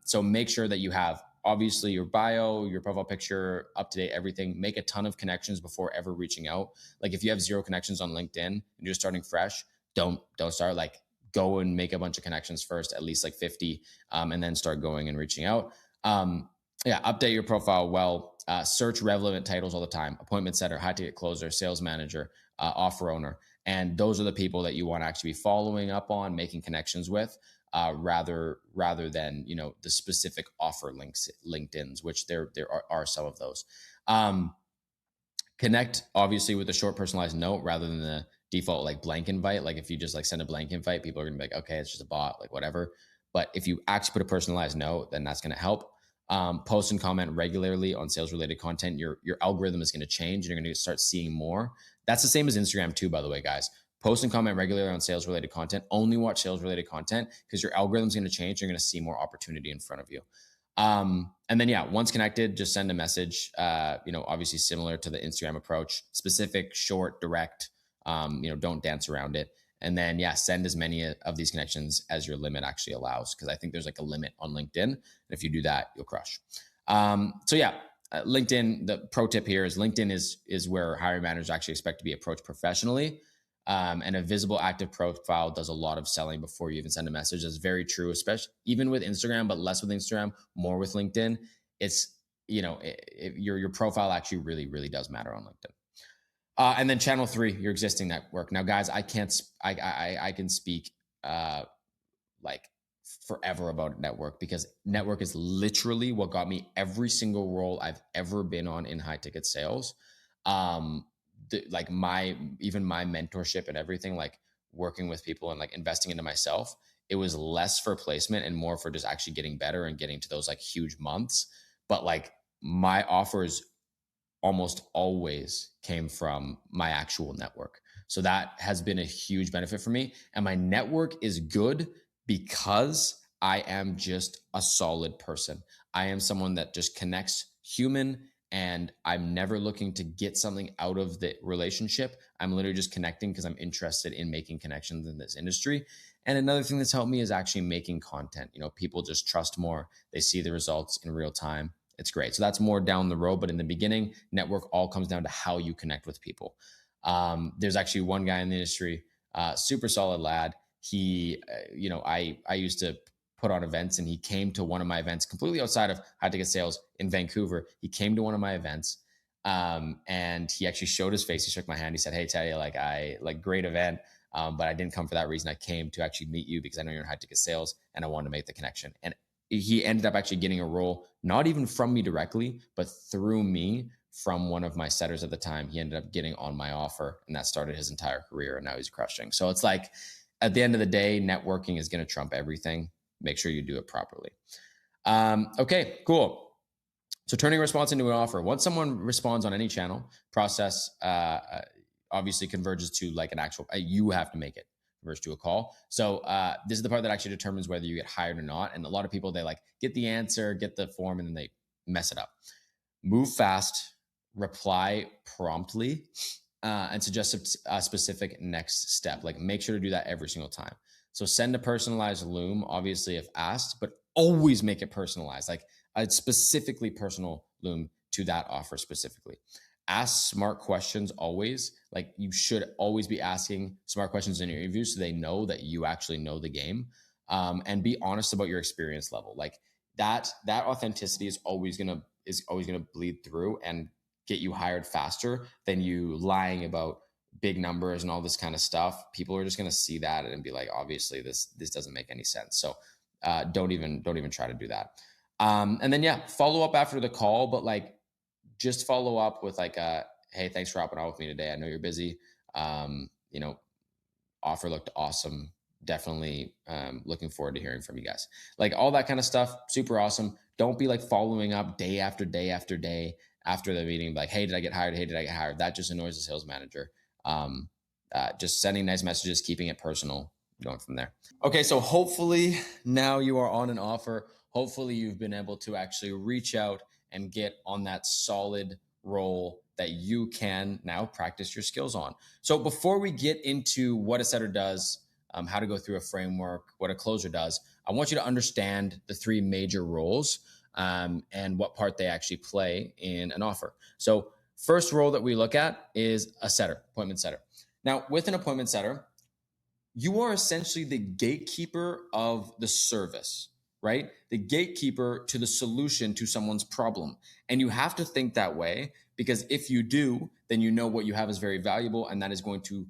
So make sure that you have obviously your bio, your profile picture, up to date, everything. Make a ton of connections before ever reaching out. Like if you have 0 connections on LinkedIn and you're starting fresh, don't start. Like go and make a bunch of connections first, at least like 50, and then start going and reaching out. Update your profile well. Search relevant titles all the time: appointment setter, high ticket closer, sales manager, offer owner. And those are the people that you want to actually be following up on, making connections with, rather than the specific offer links, LinkedIn's, which there are some of those. Connect obviously with a short personalized note rather than the default like blank invite. Like if you just like send a blank invite, people are gonna be like, okay, it's just a bot, like whatever. But if you actually put a personalized note, then that's gonna help. Post and comment regularly on sales related content. Your algorithm is gonna change. You're gonna start seeing more. That's the same as Instagram too, by the way, guys. Post and comment regularly on sales related content. Only watch sales related content because your algorithm's gonna change. You're gonna see more opportunity in front of you. And then, once connected, just send a message, obviously similar to the Instagram approach, specific, short, direct, don't dance around it. And then, send as many of these connections as your limit actually allows. Cause I think there's like a limit on LinkedIn. And if you do that, you'll crush. LinkedIn, the pro tip here is LinkedIn is where hiring managers actually expect to be approached professionally. And a visible active profile does a lot of selling before you even send a message. That's very true, especially even with Instagram, but less with Instagram, more with LinkedIn. It's, your profile actually really, really does matter on LinkedIn. And then channel 3, your existing network. Now, guys, I can speak like forever about network, because network is literally what got me every single role I've ever been on in high ticket sales. Like my mentorship and everything, like working with people and like investing into myself, it was less for placement and more for just actually getting better and getting to those like huge months. But like my offers almost always came from my actual network. So that has been a huge benefit for me. And my network is good because I am just a solid person. I am someone that just connects human, and I'm never looking to get something out of the relationship. I'm literally just connecting because I'm interested in making connections in this industry. And another thing that's helped me is actually making content. People just trust more. They see the results in real time. It's great. So that's more down the road. But in the beginning, network all comes down to how you connect with people. There's actually one guy in the industry, super solid lad. He, I used to put on events, and he came to one of my events completely outside of high ticket sales in Vancouver. He came to one of my events, and he actually showed his face. He shook my hand. He said, "Hey, Tettey, great event. But I didn't come for that reason. I came to actually meet you because I know you're in high ticket sales and I wanted to make the connection." And he ended up actually getting a role, not even from me directly, but through me from one of my setters at the time. He ended up getting on my offer, and that started his entire career. And now he's crushing. So it's like, at the end of the day, networking is going to trump everything. Make sure you do it properly. Okay, cool. So turning a response into an offer. Once someone responds on any channel, process obviously converges to like an actual, you have to make it converge to a call. So this is the part that actually determines whether you get hired or not. And a lot of people, they like get the answer, get the form, and then they mess it up. Move fast, reply promptly, and suggest a specific next step. Like make sure to do that every single time. So send a personalized loom, obviously if asked, but always make it personalized, like a specifically personal loom to that offer specifically. Ask smart questions always. Like you should always be asking smart questions in your interviews so they know that you actually know the game. And be honest about your experience level. Like that authenticity is always gonna bleed through and get you hired faster than you lying about big numbers and all this kind of stuff. People are just going to see that and be like, obviously this doesn't make any sense. So don't even try to do that. And then follow up after the call, but like just follow up with like hey, thanks for hopping on with me today. I know you're busy. Offer looked awesome. Definitely looking forward to hearing from you guys. Like all that kind of stuff, super awesome. Don't be like following up day after day after day after the meeting, like, hey, did I get hired? Hey, did I get hired? That just annoys the sales manager. Just sending nice messages, keeping it personal, going from there. Okay, so hopefully now you are on an offer. hopefully you've been able to actually reach out and get on that solid role that you can now practice your skills on. So before we get into what a setter does, how to go through a framework, what a closer does, I want you to understand the three major roles and what part they actually play in an offer. So first role that we look at is a setter, appointment setter. Now, with an appointment setter, you are essentially the gatekeeper of the service, right? The gatekeeper to the solution to someone's problem. And you have to think that way, because if you do, then you know what you have is very valuable, and that is going to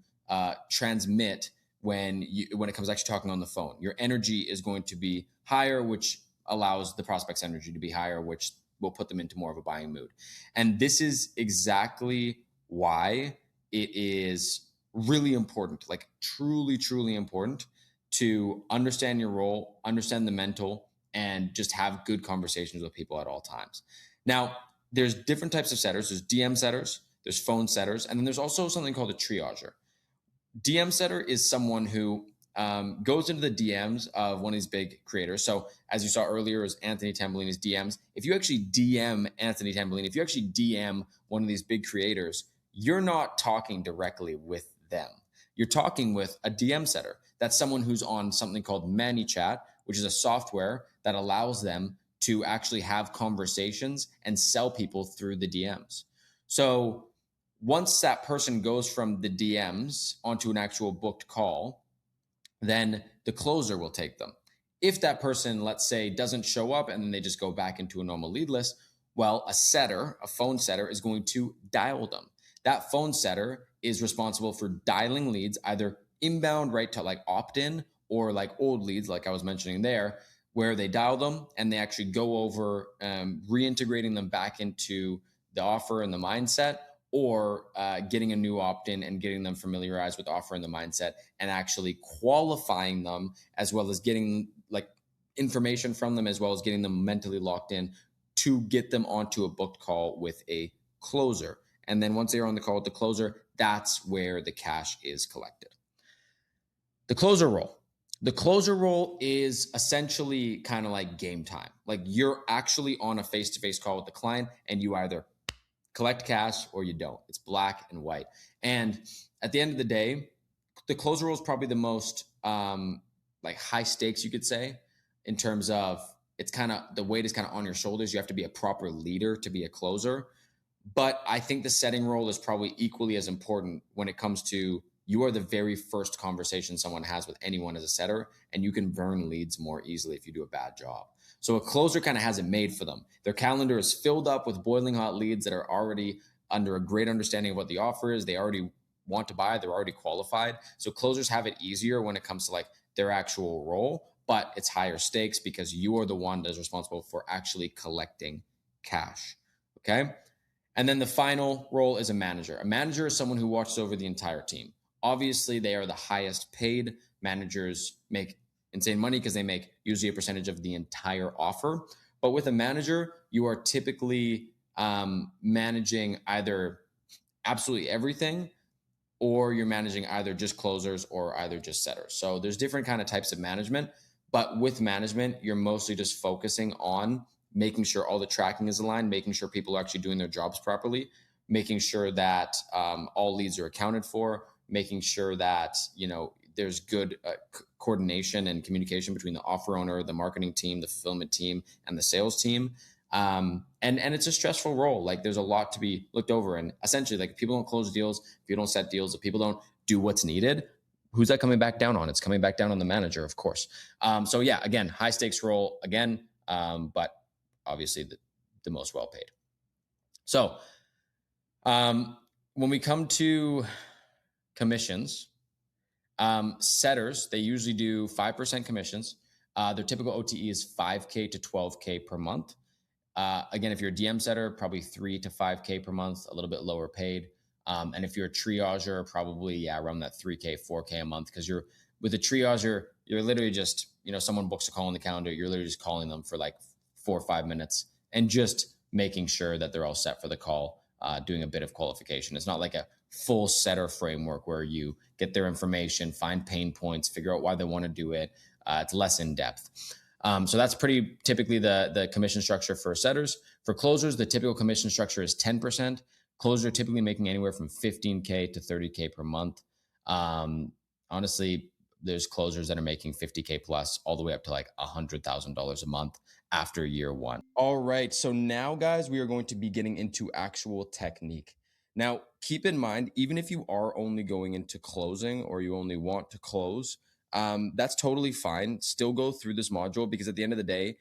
transmit when it comes actually talking on the phone. Your energy is going to be higher, which allows the prospect's energy to be higher, which will put them into more of a buying mood. And this is exactly why it is really important, like truly, truly important to understand your role, understand the mental, and just have good conversations with people at all times. Now, there's different types of setters. There's DM setters, there's phone setters, and then there's also something called a triager. DM setter is someone who goes into the DMs of one of these big creators. So as you saw earlier, is Anthony Tambellini's DMs. If you actually DM Anthony Tambellini, if you actually DM one of these big creators, you're not talking directly with them. You're talking with a DM setter. That's someone who's on something called ManyChat, which is a software that allows them to actually have conversations and sell people through the DMs. So once that person goes from the DMs onto an actual booked call, then the closer will take them. If that person, let's say, doesn't show up and then they just go back into a normal lead list, well, a setter, a phone setter, is going to dial them. That phone setter is responsible for dialing leads, either inbound, right, to like opt-in, or like old leads, like I was mentioning there, where they dial them and they actually go over reintegrating them back into the offer and the mindset, or getting a new opt-in and getting them familiarized with offer and the mindset, and actually qualifying them, as well as getting like information from them, as well as getting them mentally locked in to get them onto a booked call with a closer. And then once they're on the call with the closer, that's where the cash is collected. The closer role. The closer role is essentially kind of like game time. Like you're actually on a face-to-face call with the client, and you either collect cash or you don't. It's black and white. And at the end of the day, the closer role is probably the most like high stakes, you could say, in terms of it's kind of the weight is kind of on your shoulders. You have to be a proper leader to be a closer. But I think the setting role is probably equally as important when it comes to you are the very first conversation someone has with anyone as a setter, and you can burn leads more easily if you do a bad job. So a closer kind of has it made for them. Their calendar is filled up with boiling hot leads that are already under a great understanding of what the offer is. They already want to buy. They're already qualified. So closers have it easier when it comes to like their actual role, but it's higher stakes because you are the one that's responsible for actually collecting cash. Okay. And then the final role is a manager. A manager is someone who watches over the entire team. Obviously, they are the highest paid. Managers make insane money because they make usually a percentage of the entire offer. But with a manager, you are typically managing either absolutely everything, or you're managing either just closers or either just setters. So there's different kind of types of management. But with management, you're mostly just focusing on making sure all the tracking is aligned, making sure people are actually doing their jobs properly, making sure that all leads are accounted for, making sure that there's good coordination and communication between the offer owner, the marketing team, the fulfillment team, and the sales team. And it's a stressful role. Like there's a lot to be looked over. And essentially, like if people don't close deals, if you don't set deals, if people don't do what's needed, who's that coming back down on? It's coming back down on the manager, of course. So yeah, again, high stakes role again, but obviously the most well paid. So when we come to commissions, setters, they usually do 5% commissions. Their typical OTE is 5K to 12K per month. Again, if you're a DM setter, probably 3 to 5K per month, a little bit lower paid. And if you're a triager, probably around that 3K, 4K a month, because you're with a triager, you're literally just, someone books a call on the calendar, you're literally just calling them for like 4 or 5 minutes and just making sure that they're all set for the call, doing a bit of qualification. It's not like a full setter framework where you get their information, find pain points, figure out why they want to do it. It's less in depth. So that's pretty typically the commission structure for setters. For closers, the typical commission structure is 10%. Closers are typically making anywhere from 15K to 30K per month. Honestly, there's closers that are making 50K plus all the way up to like $100,000 a month after year one. All right. So now, guys, we are going to be getting into actual technique. Now, keep in mind, even if you are only going into closing or you only want to close, that's totally fine. Still go through this module because at the end of the day,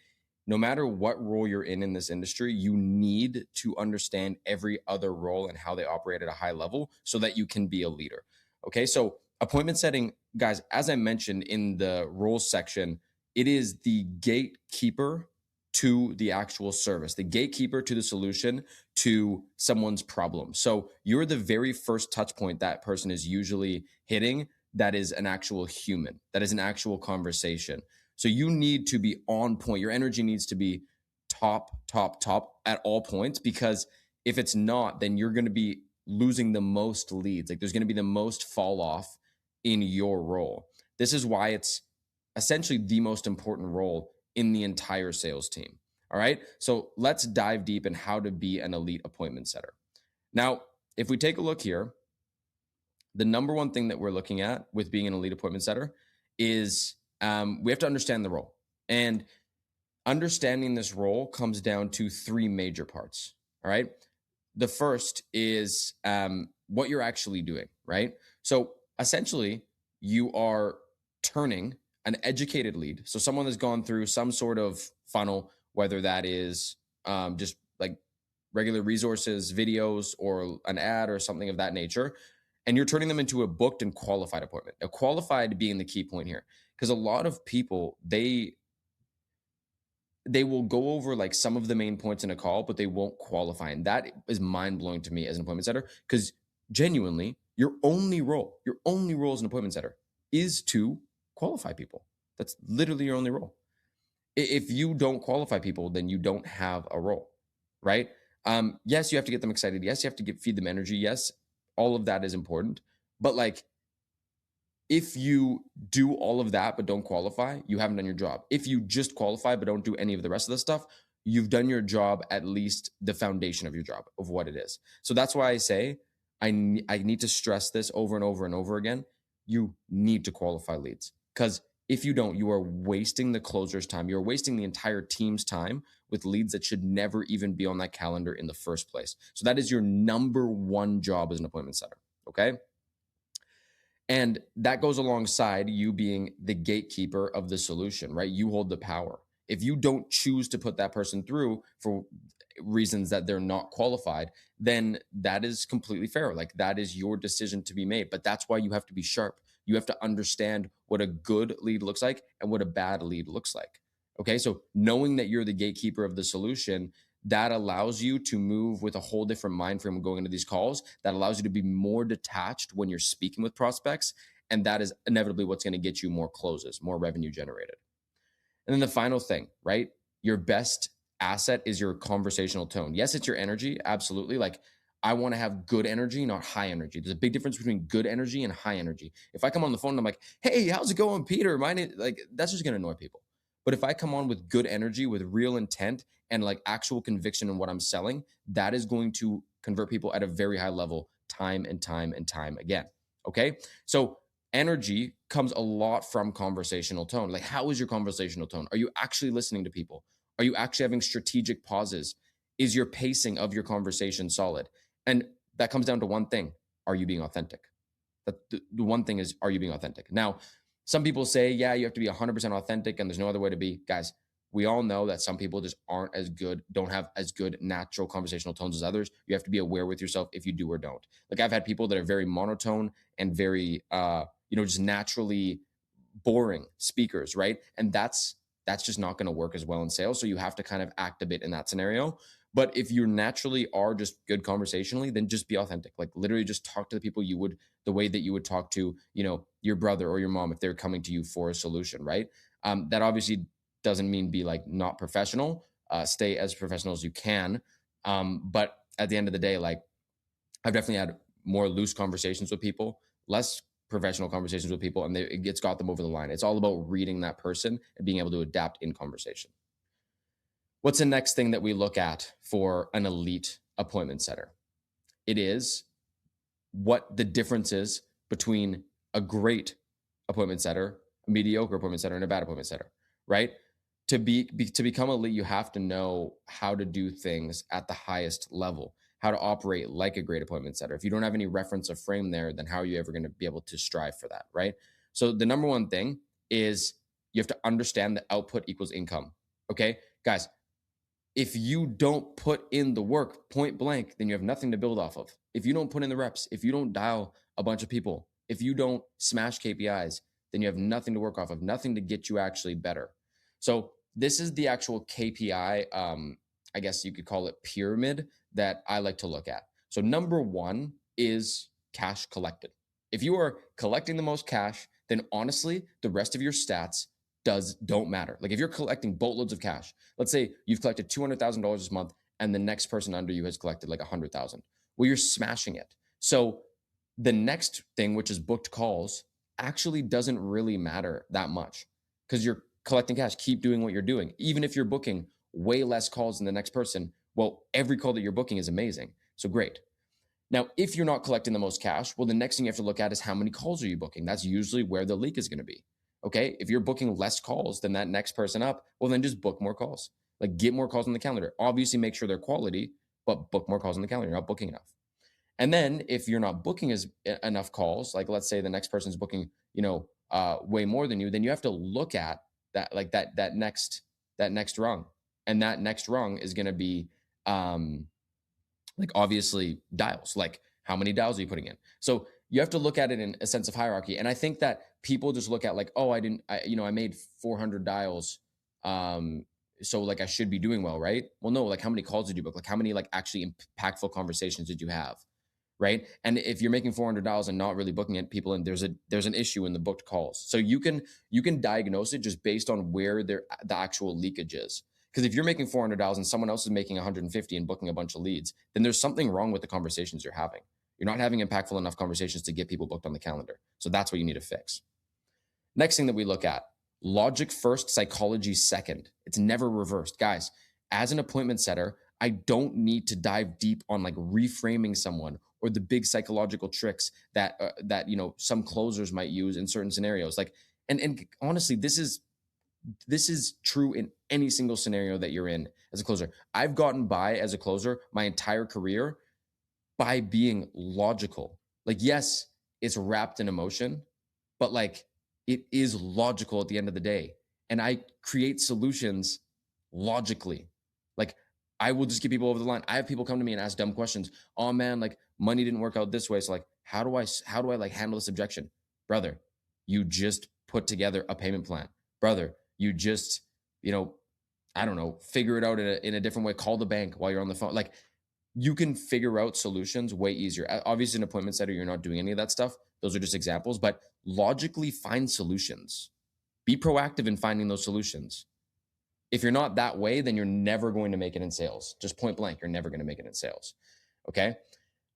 no matter what role you're in this industry, you need to understand every other role and how they operate at a high level so that you can be a leader. Okay. So appointment setting, guys, as I mentioned in the roles section, it is the gatekeeper to the actual service, the gatekeeper to the solution to someone's problem. So you're the very first touch point that person is usually hitting. That is an actual human, that is an actual conversation. So you need to be on point. Your energy needs to be top at all points, because if it's not, then you're going to be losing the most leads. Like there's going to be the most fall off in your role. This is why it's essentially the most important role in the entire sales team. All right. So let's dive deep in how to be an elite appointment setter. Now, if we take a look here, the number one thing that we're looking at with being an elite appointment setter is we have to understand the role. And understanding this role comes down to three major parts. All right. The first is what you're actually doing, right? So essentially, you are turning an educated lead. So someone that's gone through some sort of funnel, whether that is just like regular resources, videos, or an ad or something of that nature, and you're turning them into a booked and qualified appointment. Now, qualified being the key point here, because a lot of people, they will go over like some of the main points in a call, but they won't qualify. And that is mind blowing to me as an appointment setter, because genuinely, your only role as an appointment setter is to qualify people. That's literally your only role. If you don't qualify people, then you don't have a role, right? Yes, you have to get them excited. Yes, you have to feed them energy. Yes, all of that is important. But like, if you do all of that but don't qualify, you haven't done your job. If you just qualify but don't do any of the rest of the stuff, you've done your job, at least the foundation of your job, of what it is. So that's why I say I need to stress this over and over and over again. You need to qualify leads, because if you don't, you are wasting the closer's time. You're wasting the entire team's time with leads that should never even be on that calendar in the first place. So that is your number one job as an appointment setter, okay? And that goes alongside you being the gatekeeper of the solution, right? You hold the power. If you don't choose to put that person through for reasons that they're not qualified, then that is completely fair. Like that is your decision to be made. But that's why you have to be sharp. You have to understand what a good lead looks like and what a bad lead looks like. Okay. So knowing that you're the gatekeeper of the solution, that allows you to move with a whole different mind frame going into these calls. That allows you to be more detached when you're speaking with prospects. And that is inevitably what's going to get you more closes, more revenue generated. And then the final thing, right? Your best asset is your conversational tone. Yes, it's your energy. Absolutely. Like I want to have good energy, not high energy. There's a big difference between good energy and high energy. If I come on the phone and I'm like, hey, how's it going, Peter? My name, like, that's just going to annoy people. But if I come on with good energy, with real intent and like actual conviction in what I'm selling, that is going to convert people at a very high level time and time and time again. Okay. So energy comes a lot from conversational tone. Like, how is your conversational tone? Are you actually listening to people? Are you actually having strategic pauses? Is your pacing of your conversation solid? And that comes down to one thing. Are you being authentic? The one thing is, are you being authentic? Now, some people say, yeah, you have to be 100% authentic and there's no other way to be. Guys, we all know that some people just aren't as good, don't have as good natural conversational tones as others. You have to be aware with yourself if you do or don't. Like I've had people that are very monotone and very, just naturally boring speakers, right? And that's just not going to work as well in sales. So you have to kind of act a bit in that scenario. But if you naturally are just good conversationally, then just be authentic. Like literally just talk to the people the way that you would talk to, your brother or your mom if they're coming to you for a solution, right? That obviously doesn't mean be like not professional. Stay as professional as you can. But at the end of the day, like I've definitely had more loose conversations with people, less professional conversations with people, and it's got them over the line. It's all about reading that person and being able to adapt in conversation. What's the next thing that we look at for an elite appointment setter? It is what the difference is between a great appointment setter, a mediocre appointment setter, and a bad appointment setter, right? To become elite, you have to know how to do things at the highest level, how to operate like a great appointment setter. If you don't have any reference of frame there, then how are you ever going to be able to strive for that, right? So the number one thing is you have to understand that output equals income. Okay, guys, if you don't put in the work point blank, then you have nothing to build off of. If you don't put in the reps, if you don't dial a bunch of people, if you don't smash KPIs, then you have nothing to work off of, nothing to get you actually better. So this is the actual KPI, I guess you could call it pyramid, that I like to look at. So number one is cash collected. If you are collecting the most cash, then honestly, the rest of your stats don't matter. Like if you're collecting boatloads of cash, let's say you've collected $200,000 this month and the next person under you has collected like 100,000. Well, you're smashing it. So the next thing, which is booked calls, actually doesn't really matter that much because you're collecting cash. Keep doing what you're doing. Even if you're booking way less calls than the next person, well, every call that you're booking is amazing. So great. Now, if you're not collecting the most cash, well, the next thing you have to look at is how many calls are you booking? That's usually where the leak is going to be. Okay. If you're booking less calls than that next person up, well, then just book more calls. Like get more calls on the calendar. Obviously, make sure they're quality, but book more calls on the calendar. You're not booking enough. And then if you're not booking enough calls, like let's say the next person's booking, way more than you, then you have to look at that, like that next rung. And that next rung is going to be, like obviously dials, like how many dials are you putting in? So you have to look at it in a sense of hierarchy. And I think that people just look at like, oh, I made 400 dials. So like I should be doing well, right? Well, no, like how many calls did you book? Like how many like actually impactful conversations did you have? Right. And if you're making $400 and not really booking it, people, and there's an issue in the booked calls. So you can diagnose it just based on where the actual leakage is. Because if you're making $400 and someone else is making 150 and booking a bunch of leads, then there's something wrong with the conversations you're having. You're not having impactful enough conversations to get people booked on the calendar. So that's what you need to fix. Next thing that we look at, logic first, psychology second. It's never reversed. Guys, as an appointment setter, I don't need to dive deep on like reframing someone or the big psychological tricks that some closers might use in certain scenarios. Like, and honestly, this is true in any single scenario that you're in as a closer. I've gotten by as a closer my entire career by being logical. Like, yes, it's wrapped in emotion, but like it is logical at the end of the day. And I create solutions logically. Like I will just get people over the line. I have people come to me and ask dumb questions. Oh man, like money didn't work out this way. So like, how do I like handle this objection? Brother, you just put together a payment plan. Brother, you just, I don't know, figure it out in a different way. Call the bank while you're on the phone. Like you can figure out solutions way easier. Obviously, an appointment setter, you're not doing any of that stuff. Those are just examples, but logically find solutions. Be proactive in finding those solutions. If you're not that way, then you're never going to make it in sales. Just point blank, you're never going to make it in sales. Okay.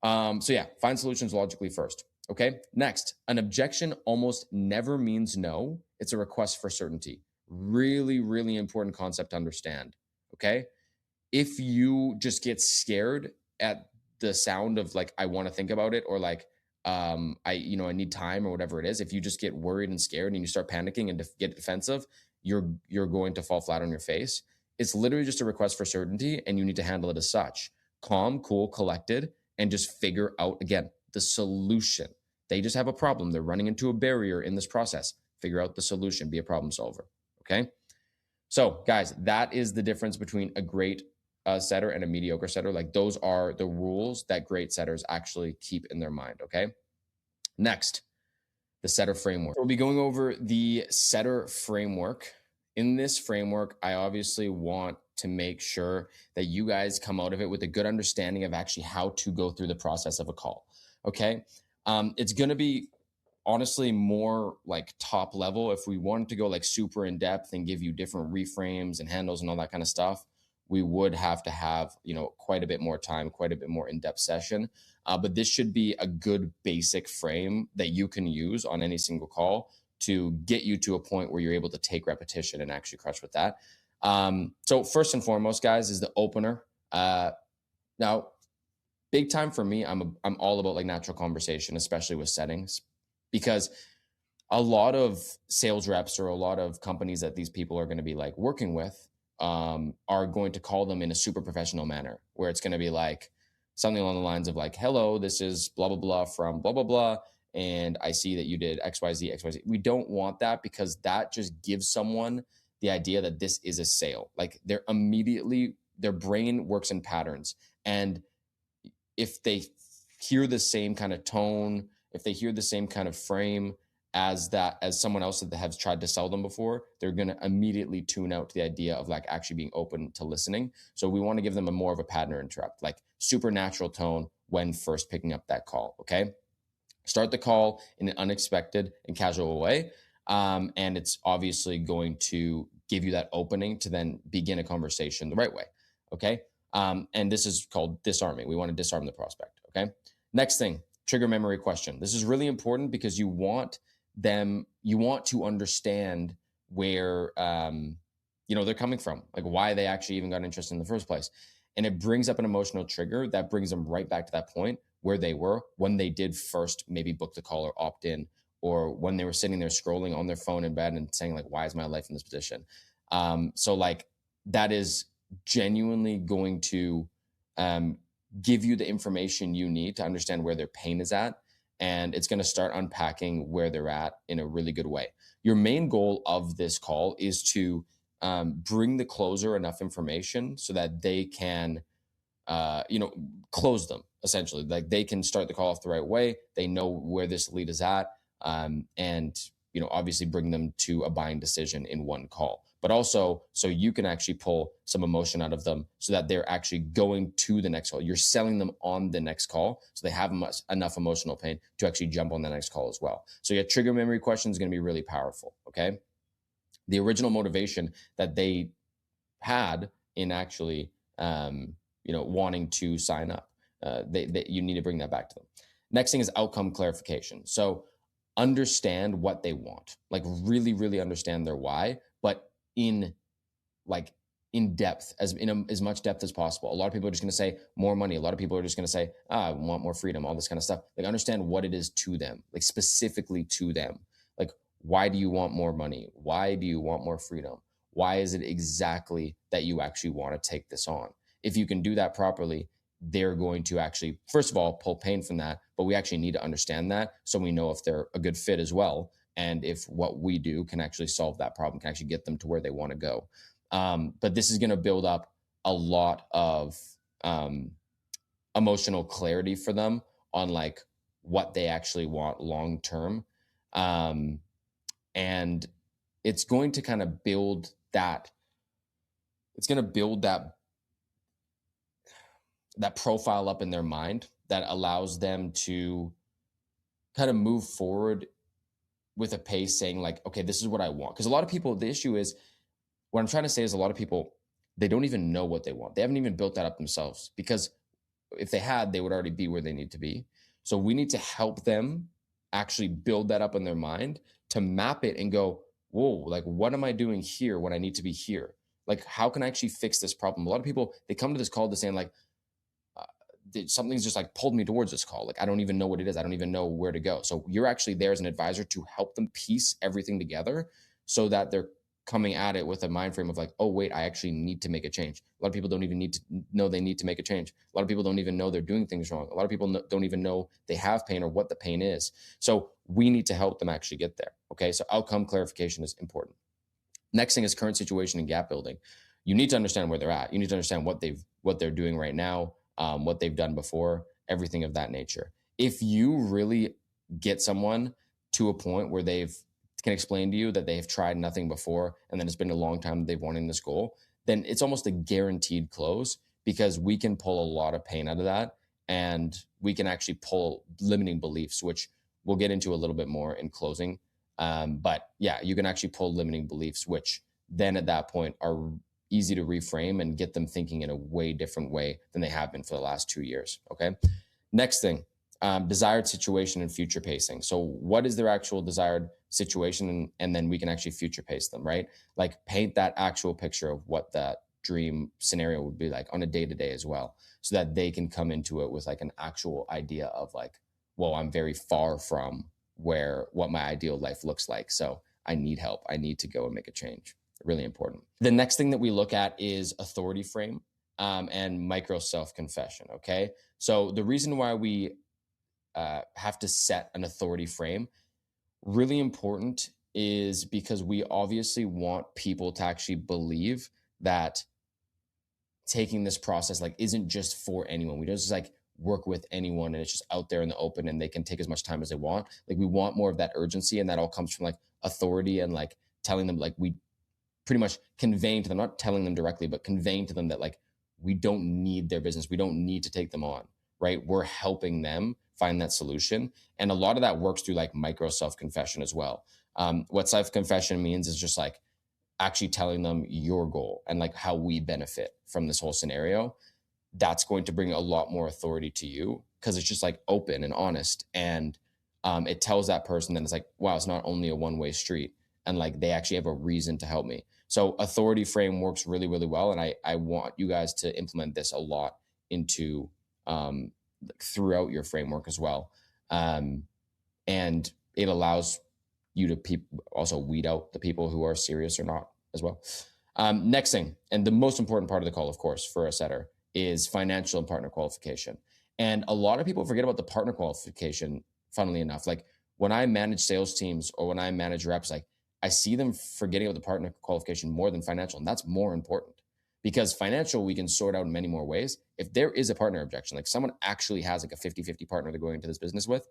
So yeah, find solutions logically first. Okay. Next, an objection almost never means no. It's a request for certainty. Really, really important concept to understand. Okay. If you just get scared at the sound of like, I want to think about it, or like, I need time or whatever it is. If you just get worried and scared and you start panicking and get defensive, you're going to fall flat on your face. It's literally just a request for certainty, and you need to handle it as such. Calm, cool, collected, and just figure out again the solution. They just have a problem. They're running into a barrier in this process. Figure out the solution. Be a problem solver. Okay. So, guys, that is the difference between a great setter and a mediocre setter. Like those are the rules that great setters actually keep in their mind. Okay. Next, the setter framework. We'll be going over the setter framework. In this framework, I obviously want to make sure that you guys come out of it with a good understanding of actually how to go through the process of a call. Okay. It's going to be honestly more like top level. If we wanted to go like super in depth and give you different reframes and handles and all that kind of stuff, we would have to have, quite a bit more time, quite a bit more in-depth session. But this should be a good basic frame that you can use on any single call to get you to a point where you're able to take repetition and actually crush with that. So first and foremost, guys, is the opener. Now, big time for me, I'm all about like natural conversation, especially with settings, because a lot of sales reps or a lot of companies that these people are going to be like working with are going to call them in a super professional manner, where it's going to be like something along the lines of like, hello, this is blah, blah, blah from blah, blah, blah. And I see that you did XYZ, XYZ. We don't want that, because that just gives someone the idea that this is a sale. Like their brain works in patterns. And if they hear the same kind of tone, if they hear the same kind of frame as someone else that has tried to sell them before, they're going to immediately tune out to the idea of like actually being open to listening. So we want to give them a more of a pattern interrupt, like supernatural tone when first picking up that call. Okay. Start the call in an unexpected and casual way. And it's obviously going to give you that opening to then begin a conversation the right way. Okay. And this is called disarming. We want to disarm the prospect. Okay. Next thing, trigger memory question. This is really important because you want to understand where, they're coming from, like why they actually even got interested in the first place. And it brings up an emotional trigger that brings them right back to that point where they were when they did first maybe book the call or opt in, or when they were sitting there scrolling on their phone in bed and saying like, why is my life in this position? So like that is genuinely going to give you the information you need to understand where their pain is at. And it's going to start unpacking where they're at in a really good way. Your main goal of this call is to bring the closer enough information so that they can, close them essentially. Like they can start the call off the right way. They know where this lead is at. And obviously bring them to a buying decision in one call, but also so you can actually pull some emotion out of them so that they're actually going to the next call. You're selling them on the next call, so they have enough emotional pain to actually jump on the next call as well. So your trigger memory question is going to be really powerful. Okay. The original motivation that they had in actually, wanting to sign up, you need to bring that back to them. Next thing is outcome clarification. So understand what they want, like really, really understand their why, but in depth, as much depth as possible. A lot of people are just going to say more money. A lot of people are just going to say, I want more freedom, all this kind of stuff. Like understand what it is to them, like specifically to them. Like, why do you want more money? Why do you want more freedom? Why is it exactly that you actually want to take this on? If you can do that properly, they're going to actually, first of all, pull pain from that, but we actually need to understand that so we know if they're a good fit as well, and if what we do can actually solve that problem, can actually get them to where they want to go. But this is going to build up a lot of emotional clarity for them on like what they actually want long term, and it's going to kind of build that. It's going to build that profile up in their mind that allows them to kind of move forward with a pace saying like, okay, this is what I want. Because a lot of people, the issue is, what I'm trying to say is a lot of people, they don't even know what they want. They haven't even built that up themselves, because if they had, they would already be where they need to be. So we need to help them actually build that up in their mind to map it and go, whoa, like what am I doing here when I need to be here? Like, how can I actually fix this problem? A lot of people, they come to this call to saying like, something's just like pulled me towards this call. Like, I don't even know what it is. I don't even know where to go. So you're actually there as an advisor to help them piece everything together so that they're coming at it with a mind frame of like, oh, wait, I actually need to make a change. A lot of people don't even need to know they need to make a change. A lot of people don't even know they're doing things wrong. A lot of people don't even know they have pain or what the pain is. So we need to help them actually get there. Okay. So outcome clarification is important. Next thing is current situation and gap building. You need to understand where they're at. You need to understand what they're doing right now, what they've done before, everything of that nature. If you really get someone to a point where can explain to you that they have tried nothing before, and then it's been a long time that they've wanted this goal, then it's almost a guaranteed close, because we can pull a lot of pain out of that, and we can actually pull limiting beliefs, which we'll get into a little bit more in closing. But yeah, you can actually pull limiting beliefs, which then at that point are easy to reframe and get them thinking in a way different way than they have been for the last 2 years. Okay. Next thing, desired situation and future pacing. So what is their actual desired situation? And then we can actually future pace them, right? Like paint that actual picture of what that dream scenario would be like on a day-to-day as well, so that they can come into it with like an actual idea of like, well, I'm very far from what my ideal life looks like. So I need help. I need to go and make a change. Really important. The next thing that we look at is authority frame and micro self-confession. Okay. So the reason why we have to set an authority frame, really important, is because we obviously want people to actually believe that taking this process like isn't just for anyone. We don't just like work with anyone and it's just out there in the open and they can take as much time as they want. Like we want more of that urgency, and that all comes from like authority and like telling them, like we pretty much conveying to them, not telling them directly, but conveying to them that like we don't need their business. We don't need to take them on, right? We're helping them find that solution. And a lot of that works through like micro self-confession as well. What self-confession means is just like actually telling them your goal and like how we benefit from this whole scenario. That's going to bring a lot more authority to you because it's just like open and honest. And it tells that person that it's like, wow, it's not only a one-way street, and like they actually have a reason to help me. So authority frame works really, really well. And I want you guys to implement this a lot into throughout your framework as well. And it allows you to also weed out the people who are serious or not as well. Next thing, and the most important part of the call, of course, for a setter is financial and partner qualification. And a lot of people forget about the partner qualification, funnily enough. Like when I manage sales teams or when I manage reps, like I see them forgetting about the partner qualification more than financial. And that's more important because financial, we can sort out in many more ways. If there is a partner objection, like someone actually has like a 50-50 partner they're going into this business with,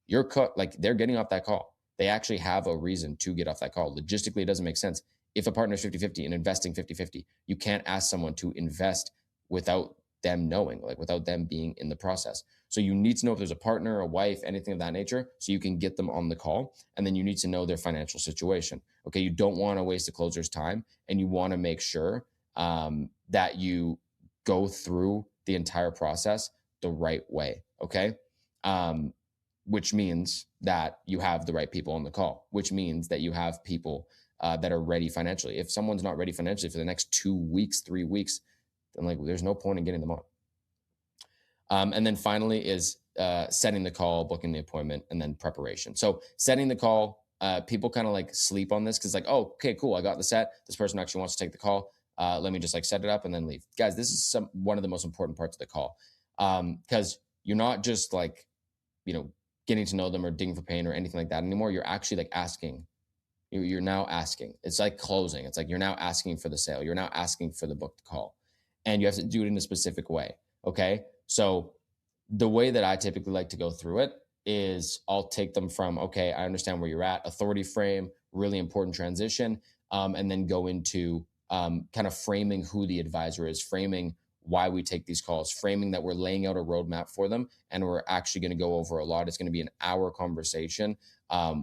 you're like they're getting off that call. They actually have a reason to get off that call. Logistically, it doesn't make sense. If a partner is 50-50 and investing 50-50, you can't ask someone to invest without them knowing, like without them being in the process. So you need to know if there's a partner, a wife, anything of that nature, so you can get them on the call. And then you need to know their financial situation. Okay, you don't want to waste the closer's time, and you want to make sure that you go through the entire process the right way. Okay. Which means that you have the right people on the call, which means that you have people that are ready financially. If someone's not ready financially for the next 2 weeks, 3 weeks, then like there's no point in getting them on. And then finally is setting the call, booking the appointment, and then preparation. So setting the call, people kind of like sleep on this because like, oh, okay, cool, I got the set. This person actually wants to take the call. Let me just like set it up and then leave. Guys, this is one of the most important parts of the call because you're not just like, getting to know them or digging for pain or anything like that anymore. You're actually like asking. You're now asking. It's like closing. It's like you're now asking for the sale. You're now asking for the booked call. And you have to do it in a specific way. Okay. So the way that I typically like to go through it is I'll take them from, okay, I understand where you're at, authority frame, really important transition, and then go into kind of framing who the advisor is, framing why we take these calls, framing that we're laying out a roadmap for them, and we're actually going to go over a lot. It's going to be an hour conversation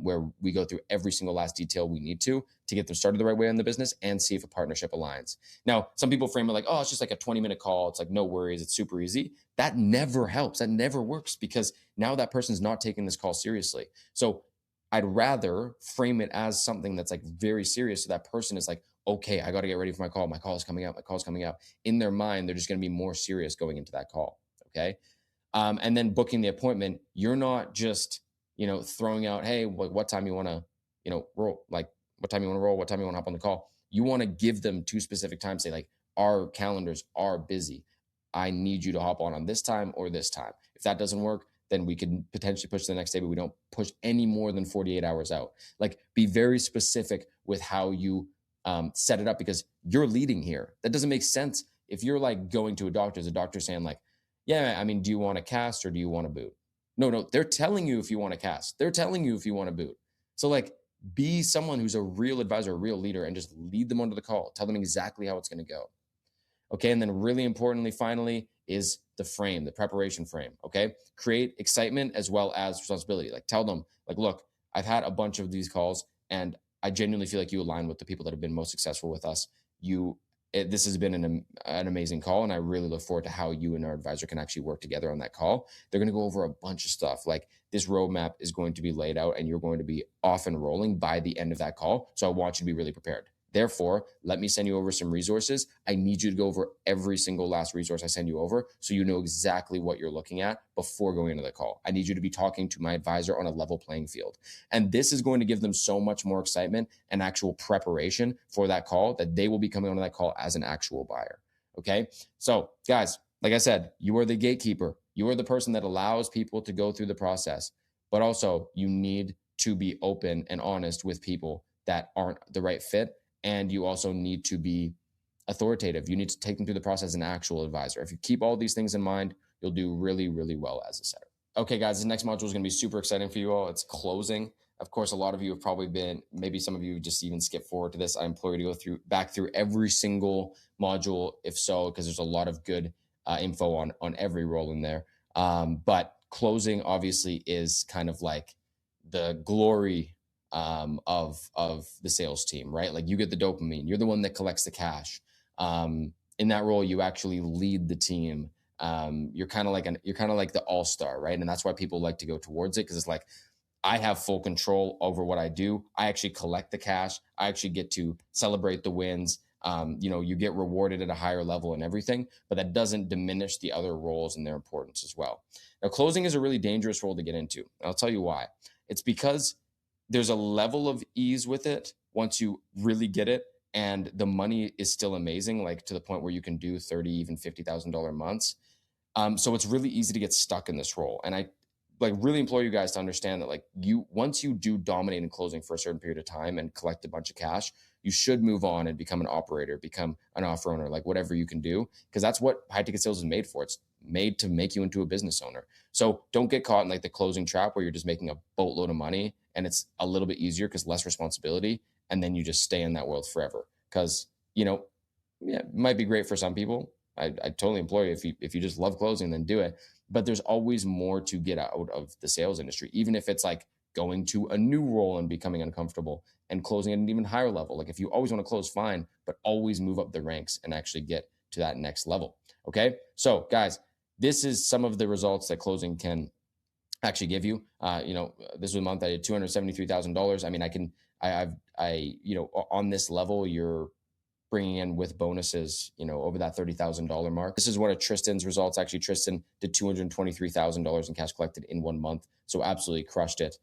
where we go through every single last detail we need to get them started the right way in the business and see if a partnership aligns. Now, some people frame it like, oh, it's just like a 20-minute call. It's like, no worries. It's super easy. That never helps. That never works because now that person's not taking this call seriously. So I'd rather frame it as something that's like very serious. So that person is like, okay, I got to get ready for my call. My call is coming up. My call is coming up. In their mind, they're just going to be more serious going into that call. Okay. And then booking the appointment, you're not just, throwing out, hey, what time you want to, roll, like what time you want to roll, what time you want to hop on the call. You want to give them 2 specific times. Say like, our calendars are busy. I need you to hop on this time or this time. If that doesn't work, then we can potentially push to the next day, but we don't push any more than 48 hours out. Like be very specific with how you set it up because you're leading here. That doesn't make sense. If you're like going to a doctor, is a doctor saying like, yeah, I mean, do you want to cast or do you want to boot? No, they're telling you if you want to cast. They're telling you if you want to boot. So like be someone who's a real advisor, a real leader, and just lead them onto the call. Tell them exactly how it's going to go. Okay. And then really importantly, finally, is the frame, the preparation frame. Okay. Create excitement as well as responsibility. Like tell them, like, look, I've had a bunch of these calls and I genuinely feel like you align with the people that have been most successful with us. You this has been an amazing call, and I really look forward to how you and our advisor can actually work together on that call. They're going to go over a bunch of stuff. Like, this roadmap is going to be laid out, and you're going to be off and rolling by the end of that call. So I want you to be really prepared. Therefore, let me send you over some resources. I need you to go over every single last resource I send you over so you know exactly what you're looking at before going into the call. I need you to be talking to my advisor on a level playing field. And this is going to give them so much more excitement and actual preparation for that call that they will be coming onto that call as an actual buyer. Okay. So, guys, like I said, you are the gatekeeper. You are the person that allows people to go through the process, but also you need to be open and honest with people that aren't the right fit. And you also need to be authoritative. You need to take them through the process as an actual advisor. If you keep all these things in mind, you'll do really, really well as a setter. Okay, guys, this next module is going to be super exciting for you all. It's closing. Of course, a lot of you have probably been, maybe some of you just even skip forward to this. I implore you to go back through every single module, if so, because there's a lot of good info on every role in there. But closing obviously is kind of like the glory of the sales team, right? Like, you get the dopamine. You're the one that collects the cash. In that role, you actually lead the team. You're kind of like the all-star, right? And that's why people like to go towards it, because it's like, I have full control over what I do. I actually collect the cash. I actually get to celebrate the wins. You get rewarded at a higher level and everything, but that doesn't diminish the other roles and their importance as well. Now, closing is a really dangerous role to get into. I'll tell you why. It's because there's a level of ease with it once you really get it, and the money is still amazing, like to the point where you can do $30,000, even $50,000 months. So it's really easy to get stuck in this role. And I really implore you guys to understand that, like, once you do dominate in closing for a certain period of time and collect a bunch of cash, you should move on and become an operator, become an offer owner, like whatever you can do, because that's what high ticket sales is made for. It's made to make you into a business owner. So don't get caught in like the closing trap where you're just making a boatload of money and it's a little bit easier because less responsibility, and then you just stay in that world forever. Because it might be great for some people. I totally implore you, if you just love closing, then do it. But there's always more to get out of the sales industry, even if it's like going to a new role and becoming uncomfortable and closing at an even higher level. Like, if you always want to close, fine, but always move up the ranks and actually get to that next level. Okay. So, guys, this is some of the results that closing can actually give you. This was a month I did $273,000. I mean, on this level, you're bringing in with bonuses, over that $30,000 mark. This is one of Tristan's results. Actually, Tristan did $223,000 in cash collected in 1 month. So absolutely crushed it.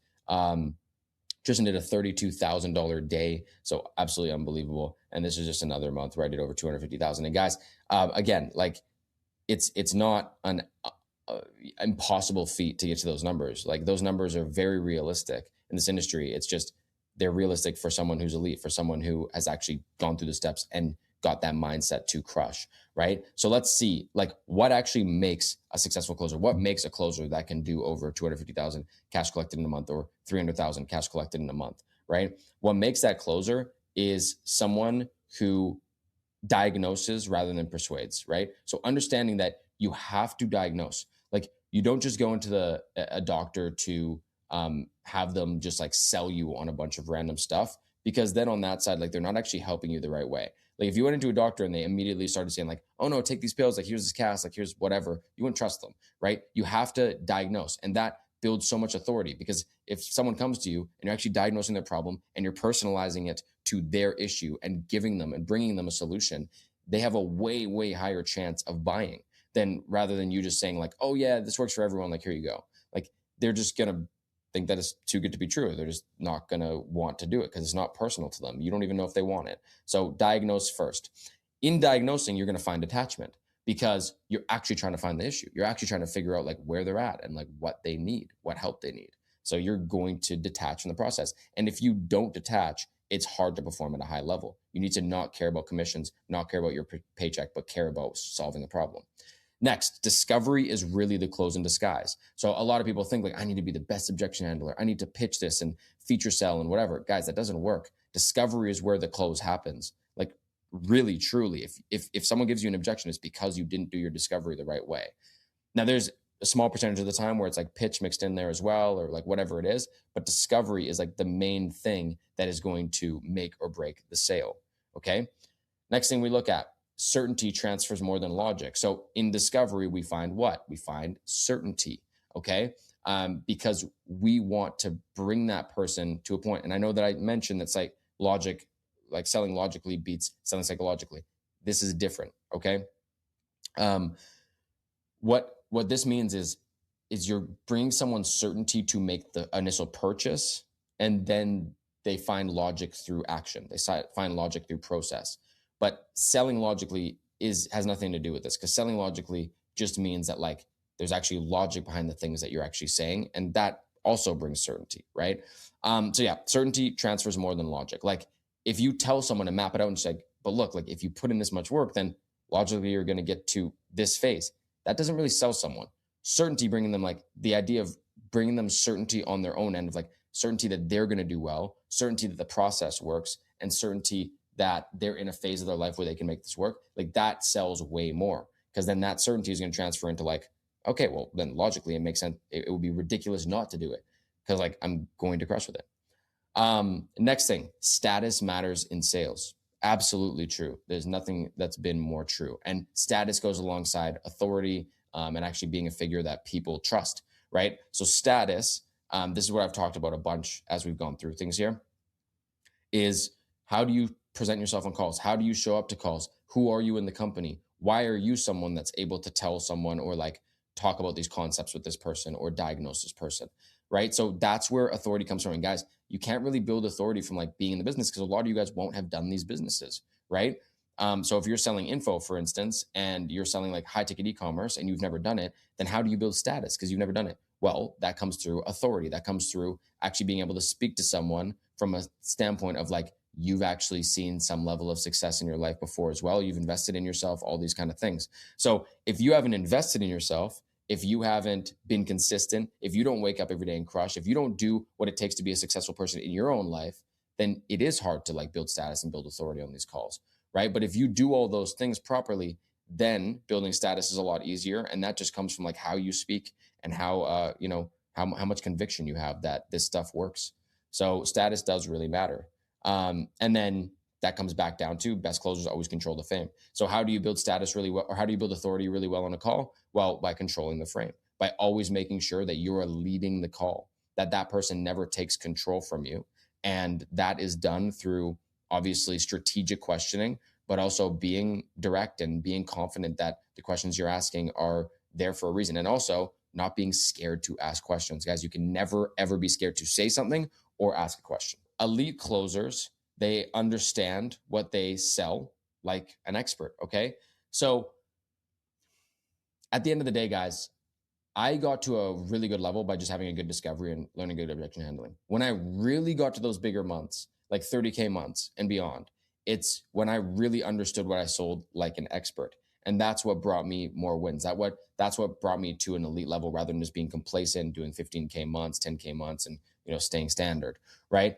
Tristan did a $32,000 day. So absolutely unbelievable. And this is just another month where I did over 250,000. And guys, again, like, it's not an impossible feat to get to those numbers. Like, those numbers are very realistic in this industry. It's just, they're realistic for someone who's elite, for someone who has actually gone through the steps and got that mindset to crush, right? So let's see, like, what actually makes a successful closer. What makes a closer that can do over 250,000 cash collected in a month, or 300,000 cash collected in a month, right? What makes that closer is someone who diagnoses rather than persuades, right? So understanding that you have to diagnose. Like, you don't just go into a doctor to have them just like sell you on a bunch of random stuff, because then on that side, like, they're not actually helping you the right way. Like, if you went into a doctor and they immediately started saying like, oh no, take these pills, like, here's this cast, like, here's whatever, you wouldn't trust them, right? You have to diagnose, and that builds so much authority, because if someone comes to you and you're actually diagnosing their problem and you're personalizing it to their issue and giving them and bringing them a solution, they have a way, way higher chance of buying than rather than you just saying like, oh yeah, this works for everyone, like, here you go. Like, they're just gonna think that it's too good to be true. They're just not going to want to do it because it's not personal to them. You don't even know if they want it. So diagnose first. In diagnosing, you're going to find attachment, because you're actually trying to find the issue. You're actually trying to figure out like where they're at and like what they need, what help they need. So you're going to detach from the process. And if you don't detach, it's hard to perform at a high level. You need to not care about commissions, not care about your paycheck, but care about solving a problem. Next, discovery is really the close in disguise. So a lot of people think like, I need to be the best objection handler. I need to pitch this and feature sell and whatever. Guys, that doesn't work. Discovery is where the close happens. Like, really, truly, if someone gives you an objection, it's because you didn't do your discovery the right way. Now, there's a small percentage of the time where it's like pitch mixed in there as well, or like whatever it is, but discovery is like the main thing that is going to make or break the sale. Okay. Next thing we look at, certainty transfers more than logic. So in discovery, we find what? We find certainty. Okay. Because we want to bring that person to a point. And I know that I mentioned that's like logic, like selling logically beats selling psychologically. This is different. Okay. What this means is you're bringing someone certainty to make the initial purchase, and then they find logic through action. They find logic through process. But selling logically has nothing to do with this, because selling logically just means that like there's actually logic behind the things that you're actually saying, and that also brings certainty, right? So yeah, certainty transfers more than logic. Like if you tell someone to map it out and just like, but look, like if you put in this much work, then logically you're going to get to this phase. That doesn't really sell someone. Certainty, bringing them like the idea of bringing them certainty on their own end, of like certainty that they're going to do well, certainty that the process works, and certainty that they're in a phase of their life where they can make this work. Like that sells way more, because then that certainty is going to transfer into like, okay, well then logically it makes sense. It would be ridiculous not to do it, because like I'm going to crush with it. Next thing, status matters in sales. Absolutely true. There's nothing that's been more true. And status goes alongside authority, and actually being a figure that people trust, right? So status, this is what I've talked about a bunch as we've gone through things here, is how do you present yourself on calls? How do you show up to calls? Who are you in the company? Why are you someone that's able to tell someone or like talk about these concepts with this person or diagnose this person, right? So that's where authority comes from. And guys, you can't really build authority from like being in the business, because a lot of you guys won't have done these businesses, right? So if you're selling info, for instance, and you're selling like high ticket e-commerce and you've never done it, then how do you build status? Because you've never done it. Well, that comes through authority. That comes through actually being able to speak to someone from a standpoint of like, you've actually seen some level of success in your life before as well. You've invested in yourself, all these kind of things. So if you haven't invested in yourself, if you haven't been consistent, if you don't wake up every day and crush, if you don't do what it takes to be a successful person in your own life, then it is hard to like build status and build authority on these calls, right? But if you do all those things properly, then building status is a lot easier. And that just comes from like how you speak and how, how much conviction you have that this stuff works. So status does really matter. And then that comes back down to best closers always control the frame. So how do you build status really well, or how do you build authority really well on a call? Well, by controlling the frame, by always making sure that you are leading the call, that person never takes control from you. And that is done through obviously strategic questioning, but also being direct and being confident that the questions you're asking are there for a reason. And also not being scared to ask questions. Guys, you can never, ever be scared to say something or ask a question. Elite closers, they understand what they sell like an expert, okay? So at the end of the day, guys, I got to a really good level by just having a good discovery and learning good objection handling. When I really got to those bigger months, like 30K months and beyond, it's when I really understood what I sold like an expert. And that's what brought me more wins. That's what brought me to an elite level, rather than just being complacent, doing 15K months, 10K months, and staying standard, right?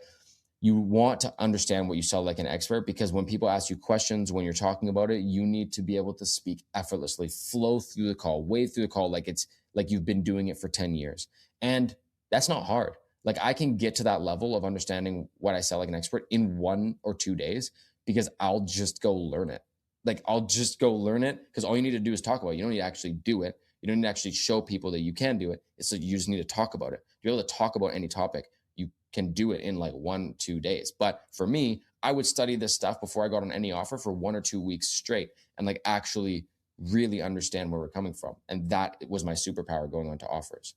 You want to understand what you sell like an expert, because when people ask you questions, when you're talking about it, you need to be able to speak effortlessly, flow through the call, wade through the call like it's like you've been doing it for 10 years. And that's not hard. Like I can get to that level of understanding what I sell like an expert in 1 or 2 days, because I'll just go learn it. Like I'll just go learn it, because all you need to do is talk about it. You don't need to actually do it. You don't need to actually show people that you can do it. It's like you just need to talk about it. To be able to talk about any topic, you can do it in like 1-2 days. But for me, I would study this stuff before I got on any offer for 1 or 2 weeks straight, and like actually really understand where we're coming from. And that was my superpower going on to offers.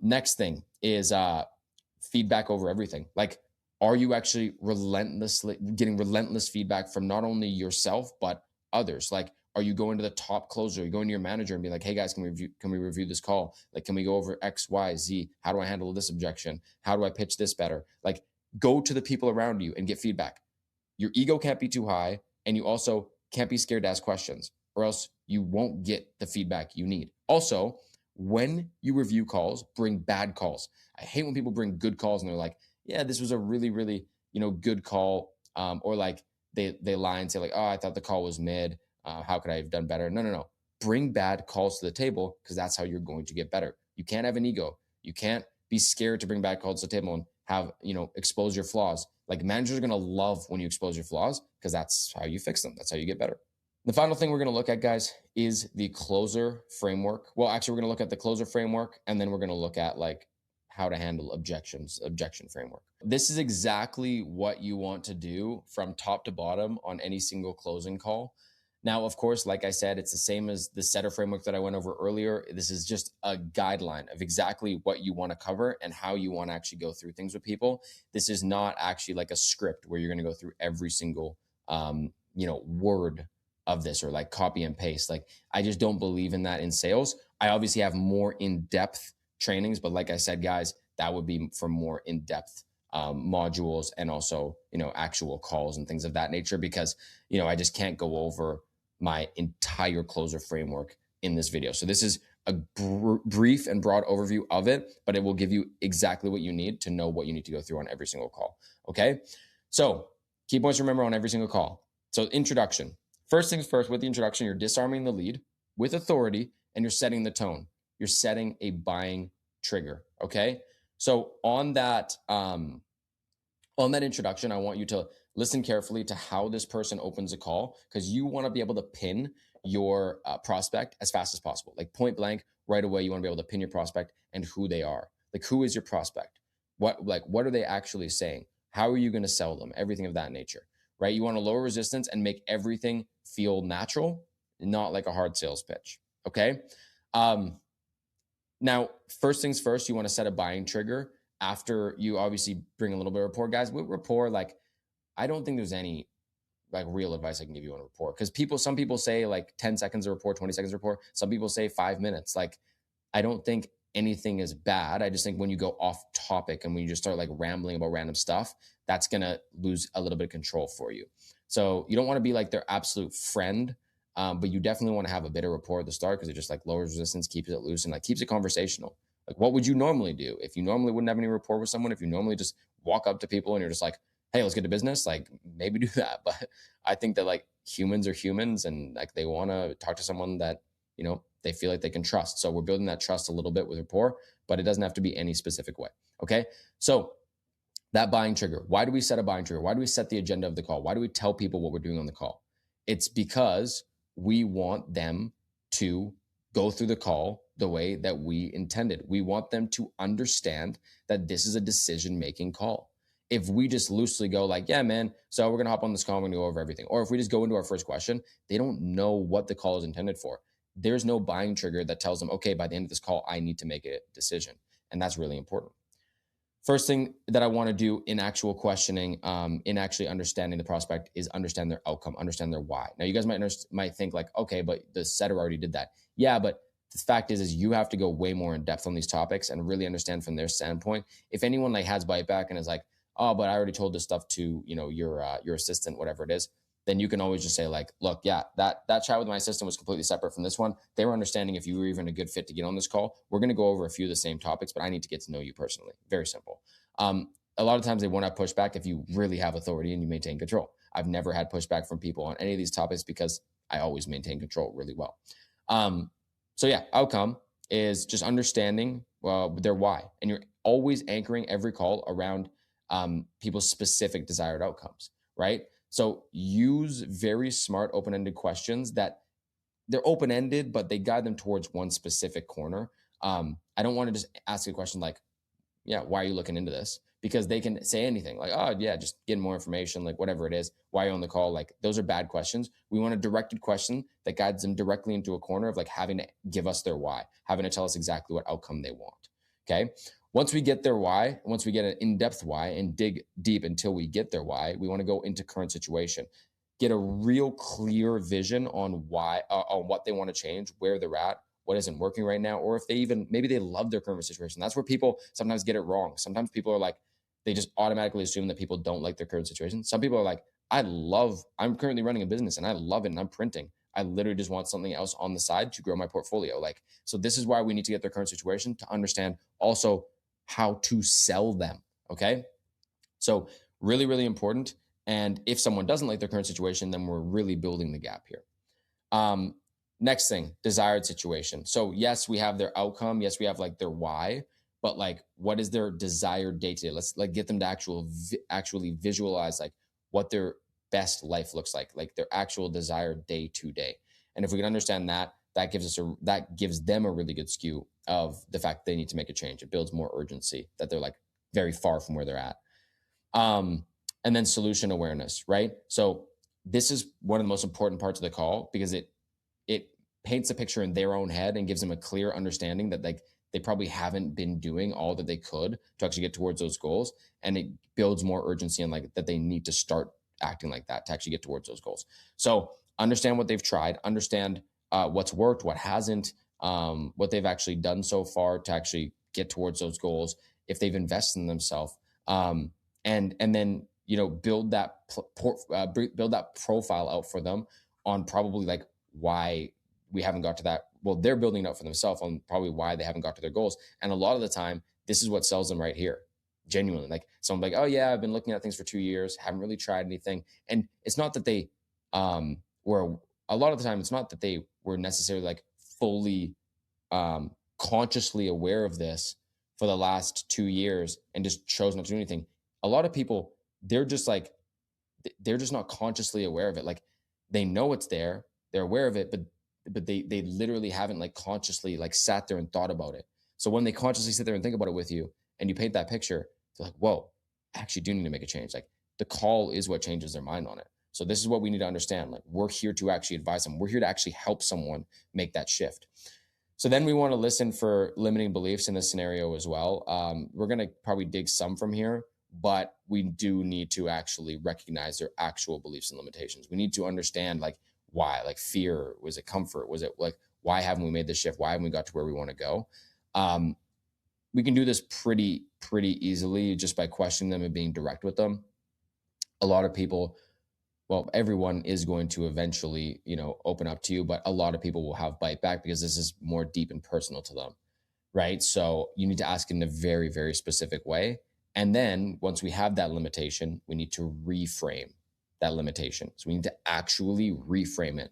Next thing is feedback over everything. Like, are you actually getting relentless feedback from not only yourself, but others? Like, are you going to the top closer? Are you going to your manager and be like, hey guys, can we review this call? Like, can we go over X, Y, Z? How do I handle this objection? How do I pitch this better? Like, go to the people around you and get feedback. Your ego can't be too high, and you also can't be scared to ask questions, or else you won't get the feedback you need. Also, when you review calls, bring bad calls. I hate when people bring good calls and they're like, yeah, this was a really, really, good call. Or like they lie and say like, oh, I thought the call was mid. How could I have done better? No. Bring bad calls to the table, because that's how you're going to get better. You can't have an ego. You can't be scared to bring bad calls to the table and have, expose your flaws. Like managers are going to love when you expose your flaws, because that's how you fix them. That's how you get better. The final thing we're going to look at, guys, is the closer framework. Well, actually, we're going to look at the closer framework, and then we're going to look at like how to handle objection framework. This is exactly what you want to do from top to bottom on any single closing call. Now, of course, like I said, it's the same as the setter framework that I went over earlier. This is just a guideline of exactly what you want to cover and how you want to actually go through things with people. This is not actually like a script where you're going to go through every single word of this or like copy and paste. Like, I just don't believe in that in sales. I obviously have more in-depth trainings, but like I said, guys, that would be for more in-depth modules and also, actual calls and things of that nature, because, I just can't go over my entire closer framework in this video. So this is a brief and broad overview of it, but it will give you exactly what you need to know what you need to go through on every single call. Okay. So key points to remember on every single call. So introduction. First things first, with the introduction, you're disarming the lead with authority and you're setting the tone. You're setting a buying trigger. Okay. So on that introduction, I want you to listen carefully to how this person opens a call, because you want to be able to pin your prospect as fast as possible. Like point blank, right away, you want to be able to pin your prospect and who they are. Like, who is your prospect? What are they actually saying? How are you going to sell them? Everything of that nature, right? You want to lower resistance and make everything feel natural, not like a hard sales pitch. Okay. Now, first things first, you want to set a buying trigger after you obviously bring a little bit of rapport. Guys, with rapport, like, I don't think there's any like real advice I can give you on rapport, because some people say like 10 seconds of rapport, 20 seconds of rapport. Some people say 5 minutes. Like, I don't think anything is bad. I just think when you go off topic and when you just start like rambling about random stuff, that's going to lose a little bit of control for you. So you don't want to be like their absolute friend, but you definitely want to have a bit of rapport at the start, because it just like lowers resistance, keeps it loose, and like keeps it conversational. Like, what would you normally do if you normally wouldn't have any rapport with someone? If you normally just walk up to people and you're just like, hey, let's get to business, like maybe do that. But I think that like humans are humans, and like they want to talk to someone that, they feel like they can trust. So we're building that trust a little bit with rapport, but it doesn't have to be any specific way. Okay. So that buying trigger, why do we set a buying trigger? Why do we set the agenda of the call? Why do we tell people what we're doing on the call? It's because we want them to go through the call the way that we intended. We want them to understand that this is a decision-making call. If we just loosely go like, yeah, man, so we're going to hop on this call and we're going to go over everything. Or if we just go into our first question, they don't know what the call is intended for. There's no buying trigger that tells them, okay, by the end of this call, I need to make a decision. And that's really important. First thing that I want to do in actual questioning, in actually understanding the prospect, is understand their outcome, understand their why. Now, you guys might think like, okay, but the setter already did that. Yeah, but the fact is you have to go way more in depth on these topics and really understand from their standpoint. If anyone like has bite back and is like, oh, but I already told this stuff to your assistant, whatever it is, then you can always just say like, look, yeah, that chat with my assistant was completely separate from this one. They were understanding if you were even a good fit to get on this call. We're going to go over a few of the same topics, but I need to get to know you personally. Very simple. A lot of times they won't have pushback if you really have authority and you maintain control. I've never had pushback from people on any of these topics because I always maintain control really well. So yeah, outcome is just understanding their why. And you're always anchoring every call around people's specific desired outcomes, right? So use very smart open-ended questions that they're open-ended, but they guide them towards one specific corner. I don't want to just ask a question like, yeah, why are you looking into this? Because they can say anything like, oh yeah, just getting more information, like whatever it is, why are you on the call? Like, those are bad questions. We want a directed question that guides them directly into a corner of like having to give us their why, having to tell us exactly what outcome they want. Okay. Once we get their why, once we get an in-depth why and dig deep until we get their why, we want to go into current situation, get a real clear vision on why, on what they want to change, where they're at, what isn't working right now, or if maybe they love their current situation. That's where people sometimes get it wrong. Sometimes people are like, they just automatically assume that people don't like their current situation. Some people are like, I'm currently running a business and I love it and I'm printing. I literally just want something else on the side to grow my portfolio. Like, so this is why we need to get their current situation to understand also how to sell them. Okay. So really, really important. And if someone doesn't like their current situation, then we're really building the gap here. Next thing, desired situation. So yes, we have their outcome. Yes, we have like their why, but like, what is their desired day to day? Let's like get them to actually visualize like what their best life looks like their actual desired day to day. And if we can understand that, that gives them a really good skew of the fact that they need to make a change. It builds more urgency that they're like very far from where they're at. And then solution awareness, right? So this is one of the most important parts of the call because it paints a picture in their own head and gives them a clear understanding that like they probably haven't been doing all that they could to actually get towards those goals. And it builds more urgency and like that they need to start acting like that to actually get towards those goals. So understand what they've tried, understand what's worked, what hasn't, what they've actually done so far to actually get towards those goals, if they've invested in themselves, and then build that profile out for them on probably like why we haven't got to that. Well, they're building it out for themselves on probably why they haven't got to their goals. And a lot of the time, this is what sells them right here. Genuinely, like someone like, oh yeah, I've been looking at things for 2 years, haven't really tried anything. And it's not that they were a lot of the time, it's not that they were necessarily like fully consciously aware of this for the last 2 years and just chose not to do anything. A lot of people, they're just not consciously aware of it. Like they know it's there, they're aware of it, but they literally haven't like consciously like sat there and thought about it. So when they consciously sit there and think about it with you and you paint that picture, they're like, whoa, I actually do need to make a change. Like the call is what changes their mind on it. So this is what we need to understand. Like we're here to actually advise them. We're here to actually help someone make that shift. So then we want to listen for limiting beliefs in this scenario as well. We're going to probably dig some from here, but we do need to actually recognize their actual beliefs and limitations. We need to understand like why, like fear, was it comfort? Was it like, why haven't we made this shift? Why haven't we got to where we want to go? We can do this pretty easily just by questioning them and being direct with them. A lot of people, well, everyone is going to eventually, open up to you, but a lot of people will have bite back because this is more deep and personal to them, right? So you need to ask in a very, very specific way. And then once we have that limitation, we need to reframe that limitation. So we need to actually reframe it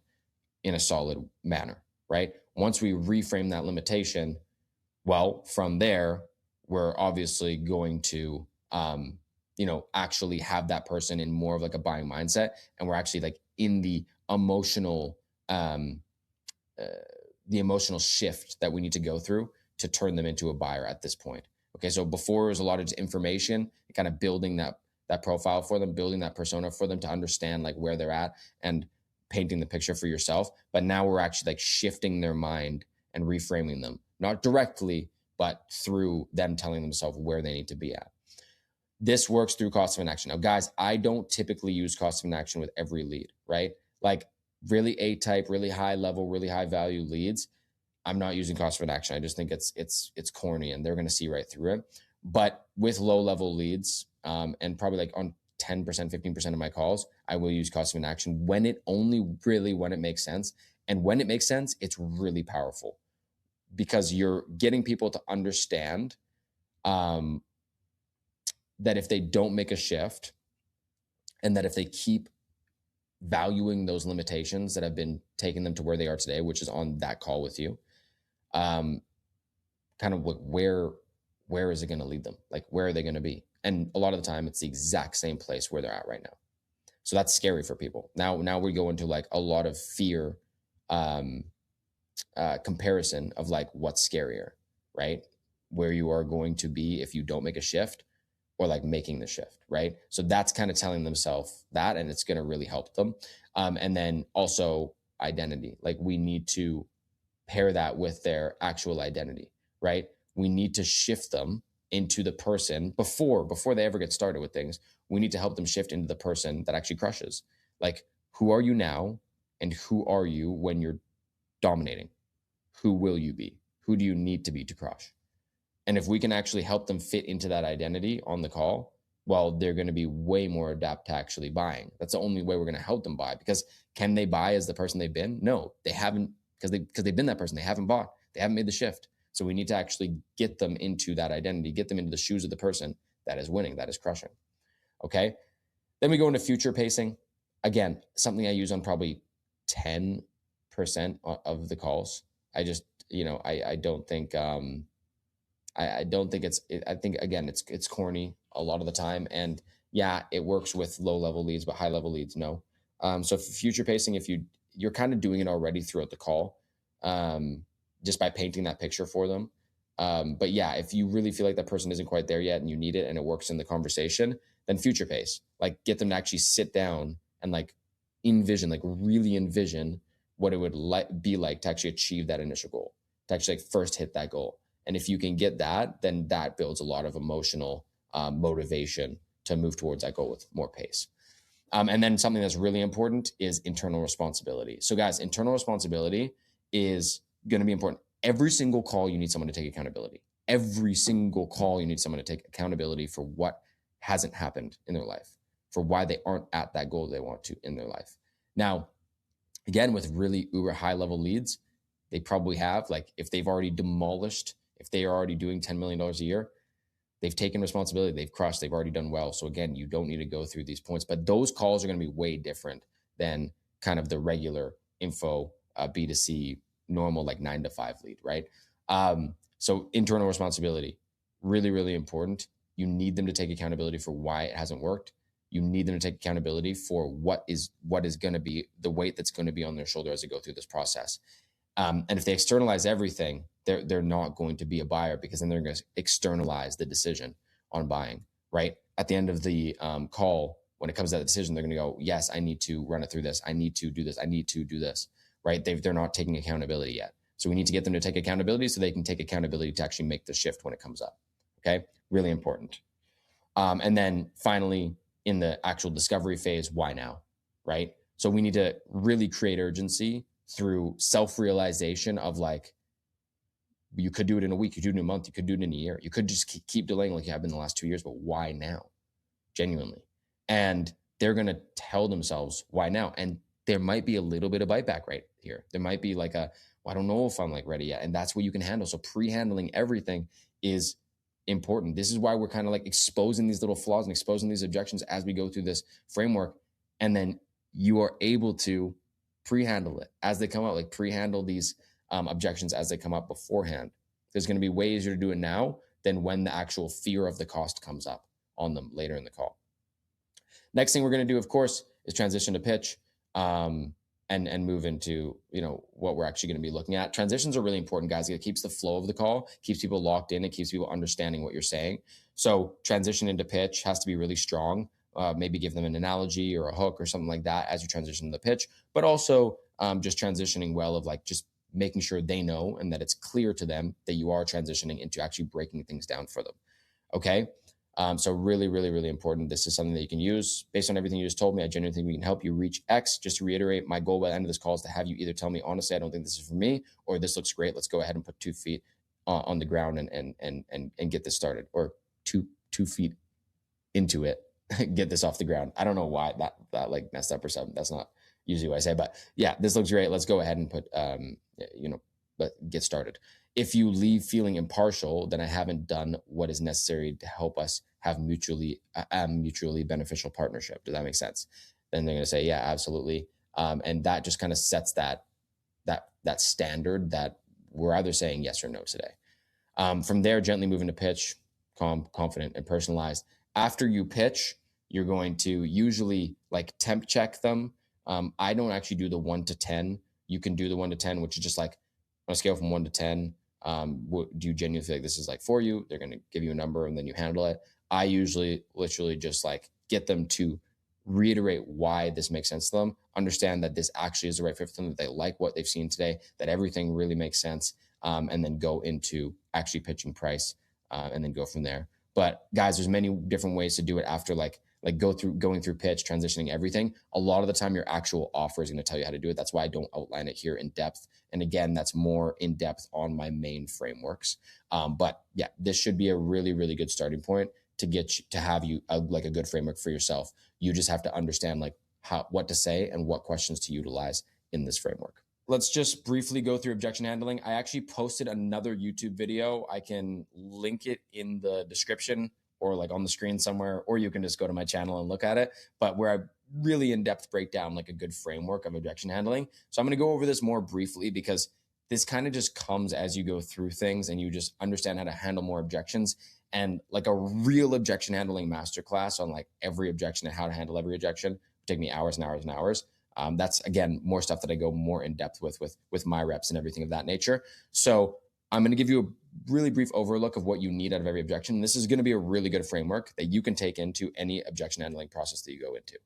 in a solid manner, right? Once we reframe that limitation, well, from there, we're obviously going to, actually have that person in more of like a buying mindset. And we're actually like in the emotional shift that we need to go through to turn them into a buyer at this point. Okay. So before it was a lot of just information, kind of building that profile for them, building that persona for them to understand like where they're at and painting the picture for yourself. But now we're actually like shifting their mind and reframing them, not directly, but through them telling themselves where they need to be at. This works through cost of inaction. Now, guys, I don't typically use cost of inaction with every lead, right? Like really A-type, really high level, really high value leads, I'm not using cost of inaction. I just think it's corny and they're going to see right through it. But with low level leads, and probably like on 10%, 15% of my calls, I will use cost of inaction when it makes sense. And when it makes sense, it's really powerful because you're getting people to understand that if they don't make a shift and that if they keep valuing those limitations that have been taking them to where they are today, which is on that call with you, kind of like where is it going to lead them? Like, where are they going to be? And a lot of the time it's the exact same place where they're at right now. So that's scary for people. Now we go into like a lot of fear, comparison of like what's scarier, right? Where you are going to be if you don't make a shift or like making the shift, right? So that's kind of telling themselves that, and it's going to really help them. And then also identity, like we need to pair that with their actual identity, right? We need to shift them into the person before they ever get started with things. We need to help them shift into the person that actually crushes. Like, who are you now? And who are you when you're dominating? Who will you be? Who do you need to be to crush? And if we can actually help them fit into that identity on the call, well, they're going to be way more adept to actually buying. That's the only way we're going to help them buy. Because can they buy as the person they've been? No, they haven't, because they've been that person. They haven't bought. They haven't made the shift. So we need to actually get them into that identity, get them into the shoes of the person that is winning, that is crushing. Okay. Then we go into future pacing. Again, something I use on probably 10% of the calls. I just, I don't think, I don't think I think again, it's corny a lot of the time. And Yeah, it works with low level leads, but high level leads, no. So for future pacing, if you're kind of doing it already throughout the call, um, just by painting that picture for them. But yeah, if you really feel like that person isn't quite there yet and you need it and it works in the conversation, then future pace. Like get them to actually sit down and like envision, like really envision what it would be like to actually achieve that initial goal, to actually like first hit that goal. And if you can get that, then that builds a lot of emotional motivation to move towards that goal with more pace. And then something that's really important is internal responsibility. So, guys, internal responsibility is going to be important. Every single call, you need someone to take accountability. Every single call, you need someone to take accountability for what hasn't happened in their life, for why they aren't at that goal they want to in their life. Now, again, with really uber high level leads, they probably have, like, if they've already demolished, if they are already doing $10 million a year, they've taken responsibility, they've crushed, they've already done well. So again, you don't need to go through these points, but those calls are going to be way different than kind of the regular info B2C normal, like 9 to 5 lead, right? So internal responsibility, really, really important. You need them to take accountability for why it hasn't worked. You need them to take accountability for what is going to be the weight that's going to be on their shoulder as they go through this process. And if they externalize everything, they're not going to be a buyer, because then they're going to externalize the decision on buying. Right at the end of the call, when it comes to that decision, they're going to go, "Yes, I need to run it through this. I need to do this. I need to do this." Right? They're not taking accountability yet, so we need to get them to take accountability so they can take accountability to actually make the shift when it comes up. Okay, really important. And then finally, in the actual discovery phase, why now? Right? So we need to really create urgency through self-realization of, like, you could do it in a week, you could do it in a month, you could do it in a year, you could just keep delaying like you have been the last 2 years, but why now? Genuinely. And they're going to tell themselves why now. And there might be a little bit of bite back right here. There might be like well, I don't know if I'm like ready yet. And that's what you can handle. So pre-handling everything is important. This is why we're kind of like exposing these little flaws and exposing these objections as we go through this framework. And then you are able to pre-handle it as they come out, like pre-handle these objections as they come up beforehand. There's going to be way easier to do it now than when the actual fear of the cost comes up on them later in the call. Next thing we're going to do, of course, is transition to pitch, and move into, what we're actually going to be looking at. Transitions are really important, guys. It keeps the flow of the call, keeps people locked in, it keeps people understanding what you're saying. So transition into pitch has to be really strong. Maybe give them an analogy or a hook or something like that as you transition to the pitch, but also just transitioning well, of like just making sure they know and that it's clear to them that you are transitioning into actually breaking things down for them. Okay. So really, really, really important. This is something that you can use. Based on everything you just told me, I genuinely think we can help you reach X. Just to reiterate, my goal by the end of this call is to have you either tell me, honestly, I don't think this is for me, or this looks great. Let's go ahead and put 2 feet on the ground and get this started, or two feet into it, get this off the ground. I don't know why that like messed up or something. That's not usually what I say, but yeah, this looks great. Let's go ahead and put, but get started. If you leave feeling impartial, then I haven't done what is necessary to help us have mutually beneficial partnership. Does that make sense? Then they're going to say, yeah, absolutely. And that just kind of sets that standard that we're either saying yes or no today. From there, gently move into pitch, calm, confident, and personalized. After you pitch, you're going to usually like temp check them. I don't actually do the 1 to 10. You can do the 1 to 10, which is just like on a scale from 1 to 10. Do you genuinely feel like this is like for you? They're going to give you a number and then you handle it. I usually literally just like get them to reiterate why this makes sense to them, understand that this actually is the right fit for them, that they like what they've seen today, that everything really makes sense, and then go into actually pitching price, and then go from there. But guys, there's many different ways to do it after going through pitch, transitioning everything. A lot of the time your actual offer is going to tell you how to do it. That's why I don't outline it here in depth. And again, that's more in depth on my main frameworks. But yeah, this should be a really, really good starting point to have you a good framework for yourself. You just have to understand what to say and what questions to utilize in this framework. Let's just briefly go through objection handling. I actually posted another YouTube video. I can link it in the description or like on the screen somewhere, or you can just go to my channel and look at it, but where I really in-depth break down like a good framework of objection handling. So I'm going to go over this more briefly because this kind of just comes as you go through things and you just understand how to handle more objections. And like a real objection handling masterclass on like every objection and how to handle every objection would take me hours and hours and hours. That's again more stuff that I go more in depth with my reps and everything of that nature. So I'm going to give you a really brief overlook of what you need out of every objection. This is going to be a really good framework that you can take into any objection handling process that you go into.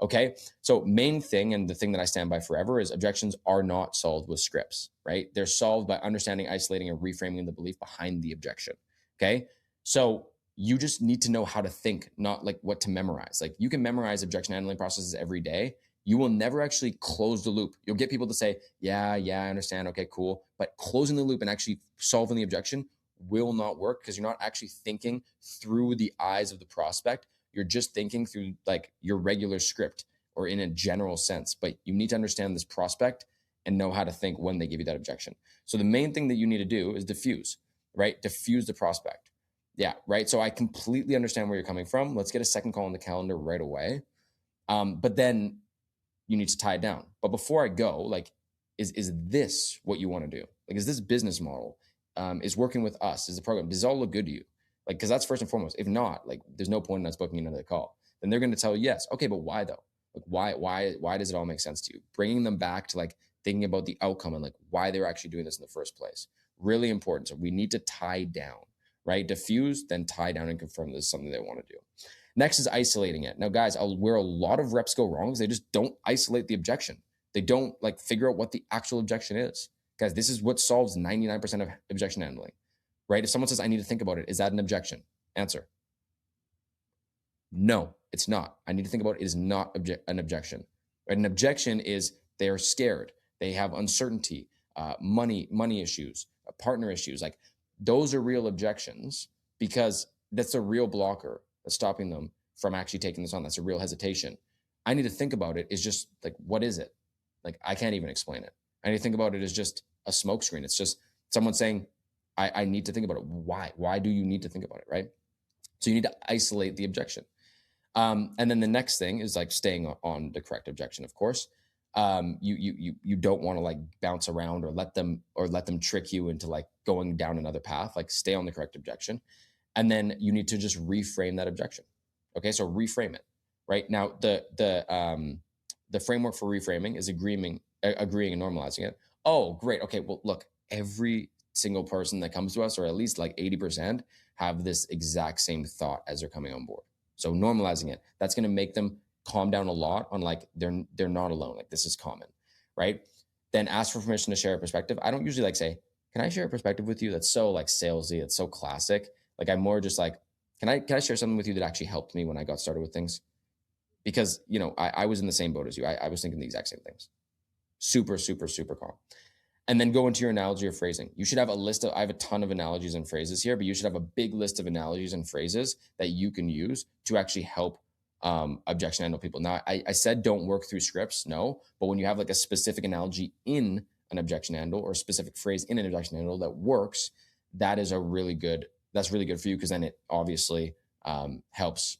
Okay. So main thing, and the thing that I stand by forever, is objections are not solved with scripts, right? They're solved by understanding, isolating, and reframing the belief behind the objection. Okay. So you just need to know how to think, not like what to memorize. Like you can memorize objection handling processes every day. You will never actually close the loop. You'll get people to say, yeah, I understand. Okay, cool. But closing the loop and actually solving the objection will not work because you're not actually thinking through the eyes of the prospect. You're just thinking through like your regular script or in a general sense, but you need to understand this prospect and know how to think when they give you that objection. So the main thing that you need to do is diffuse, right? Diffuse the prospect. Yeah, right. So I completely understand where you're coming from. Let's get a second call on the calendar right away. But then you need to tie it down. But before I go, like, is this what you want to do? Like, is this business model, is working with us, is the program, does it all look good to you? Like, because that's first and foremost. If not, like, there's no point in us booking another call. Then they're going to tell you yes. Okay, but why though? Like, why does it all make sense to you? Bringing them back to like thinking about the outcome and like why they're actually doing this in the first place. Really important. So we need to tie down, right? Diffuse, then tie down and confirm this is something they want to do. Next is isolating it. Now, guys, where a lot of reps go wrong is they just don't isolate the objection. They don't like figure out what the actual objection is. Guys, this is what solves 99% of objection handling, right? If someone says, I need to think about it, is that an objection? Answer. No, it's not. I need to think about it is not an objection. Right? An objection is they are scared. They have uncertainty, money issues, partner issues. Like those are real objections because that's a real blocker that's stopping them from actually taking this on. That's a real hesitation. I need to think about it is just like, what is it? Like, I can't even explain it. I need to think about it as just a smokescreen. It's just someone saying, I need to think about it. Why? Why do you need to think about it, right? So you need to isolate the objection. And then the next thing is like staying on the correct objection, of course. You don't want to like bounce around or let them trick you into like going down another path. Like stay on the correct objection. And then you need to just reframe that objection. Okay, so reframe it. Right now, the framework for reframing is agreeing and normalizing it. Oh, great. Okay, well, look, every single person that comes to us, or at least like 80%, have this exact same thought as they're coming on board. So normalizing it, that's going to make them calm down a lot on like they're not alone. Like this is common, right? Then ask for permission to share a perspective. I don't usually like say, can I share a perspective with you? That's so like salesy. It's so classic. Like I'm more just like, can I share something with you that actually helped me when I got started with things? Because, you know, I was in the same boat as you. I was thinking the exact same things. Super, super, super calm. And then go into your analogy or phrasing. You should have a list of, I have a ton of analogies and phrases here, but you should have a big list of analogies and phrases that you can use to actually help objection handle people. Now, I said don't work through scripts, no, but when you have like a specific analogy in an objection handle or a specific phrase in an objection handle that works, that's really good for you because then it obviously helps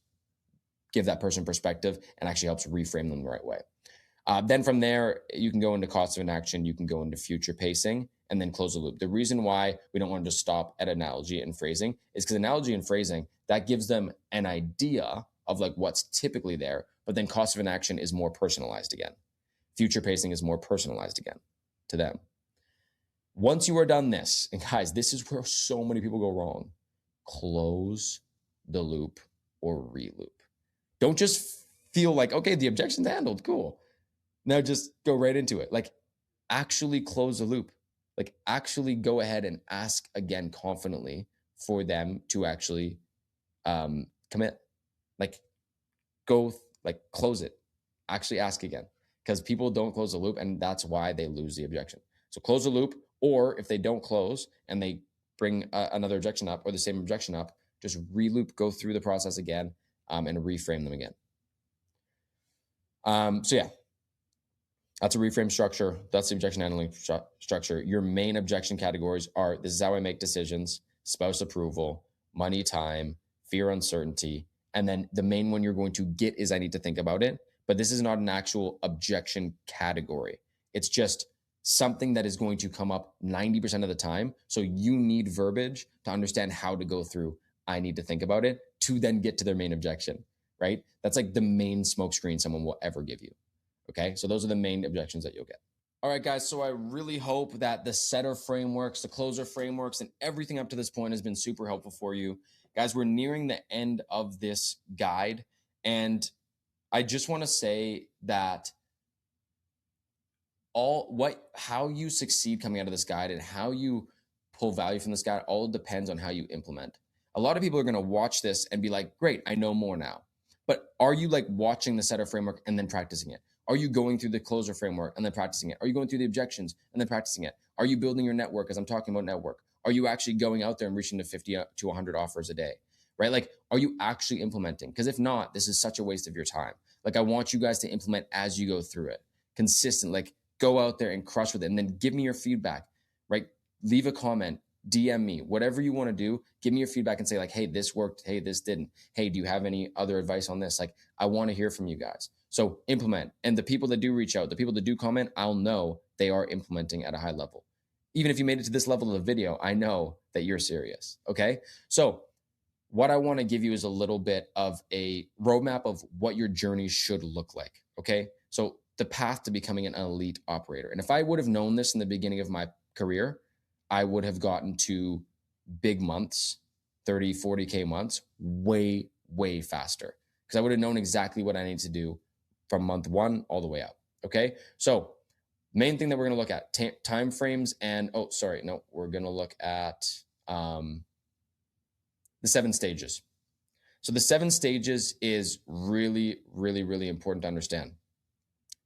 give that person perspective and actually helps reframe them the right way. Then from there, you can go into cost of inaction, you can go into future pacing, and then close the loop. The reason why we don't want to just stop at analogy and phrasing is because analogy and phrasing, that gives them an idea of like what's typically there, but then cost of inaction is more personalized again. Future pacing is more personalized again to them. Once you are done this, and guys, this is where so many people go wrong, close the loop or re-loop. Don't just feel like, okay, the objection's handled, cool. Now just go right into it. Like actually close the loop. Like actually go ahead and ask again confidently for them to actually commit. Like go like close it. Actually ask again because people don't close the loop and that's why they lose the objection. So close the loop, or if they don't close and they bring another objection up or the same objection up, just re-loop, go through the process again and reframe them again. So yeah. That's a reframe structure. That's the objection handling structure. Your main objection categories are, this is how I make decisions, spouse approval, money, time, fear, uncertainty. And then the main one you're going to get is I need to think about it. But this is not an actual objection category. It's just something that is going to come up 90% of the time. So you need verbiage to understand how to go through, I need to think about it, to then get to their main objection, right? That's like the main smoke screen someone will ever give you. Okay. So those are the main objections that you'll get. All right, guys. So I really hope that the setter frameworks, the closer frameworks, and everything up to this point has been super helpful for you. Guys, we're nearing the end of this guide. And I just want to say that how you succeed coming out of this guide and how you pull value from this guide all depends on how you implement. A lot of people are going to watch this and be like, great, I know more now. But are you like watching the setter framework and then practicing it? Are you going through the closer framework and then practicing it? Are you going through the objections and then practicing it? Are you building your network, as I'm talking about network? Are you actually going out there and reaching to 50 to 100 offers a day? Right? Like, are you actually implementing? Because if not, this is such a waste of your time. Like, I want you guys to implement as you go through it. Consistent, like go out there and crush with it and then give me your feedback, right? Leave a comment, DM me, whatever you want to do, give me your feedback and say like, hey, this worked. Hey, this didn't. Hey, do you have any other advice on this? Like, I want to hear from you guys. So implement. And the people that do reach out, the people that do comment, I'll know they are implementing at a high level. Even if you made it to this level of the video, I know that you're serious. Okay. So what I want to give you is a little bit of a roadmap of what your journey should look like. Okay. So the path to becoming an elite operator. And if I would have known this in the beginning of my career, I would have gotten to big months, 30, 40K months, way, way faster. Because I would have known exactly what I need to do from month one all the way up. Okay. So main thing that we're going to look at time frames and, we're going to look at the 7 stages. So the 7 stages is really, really, really important to understand.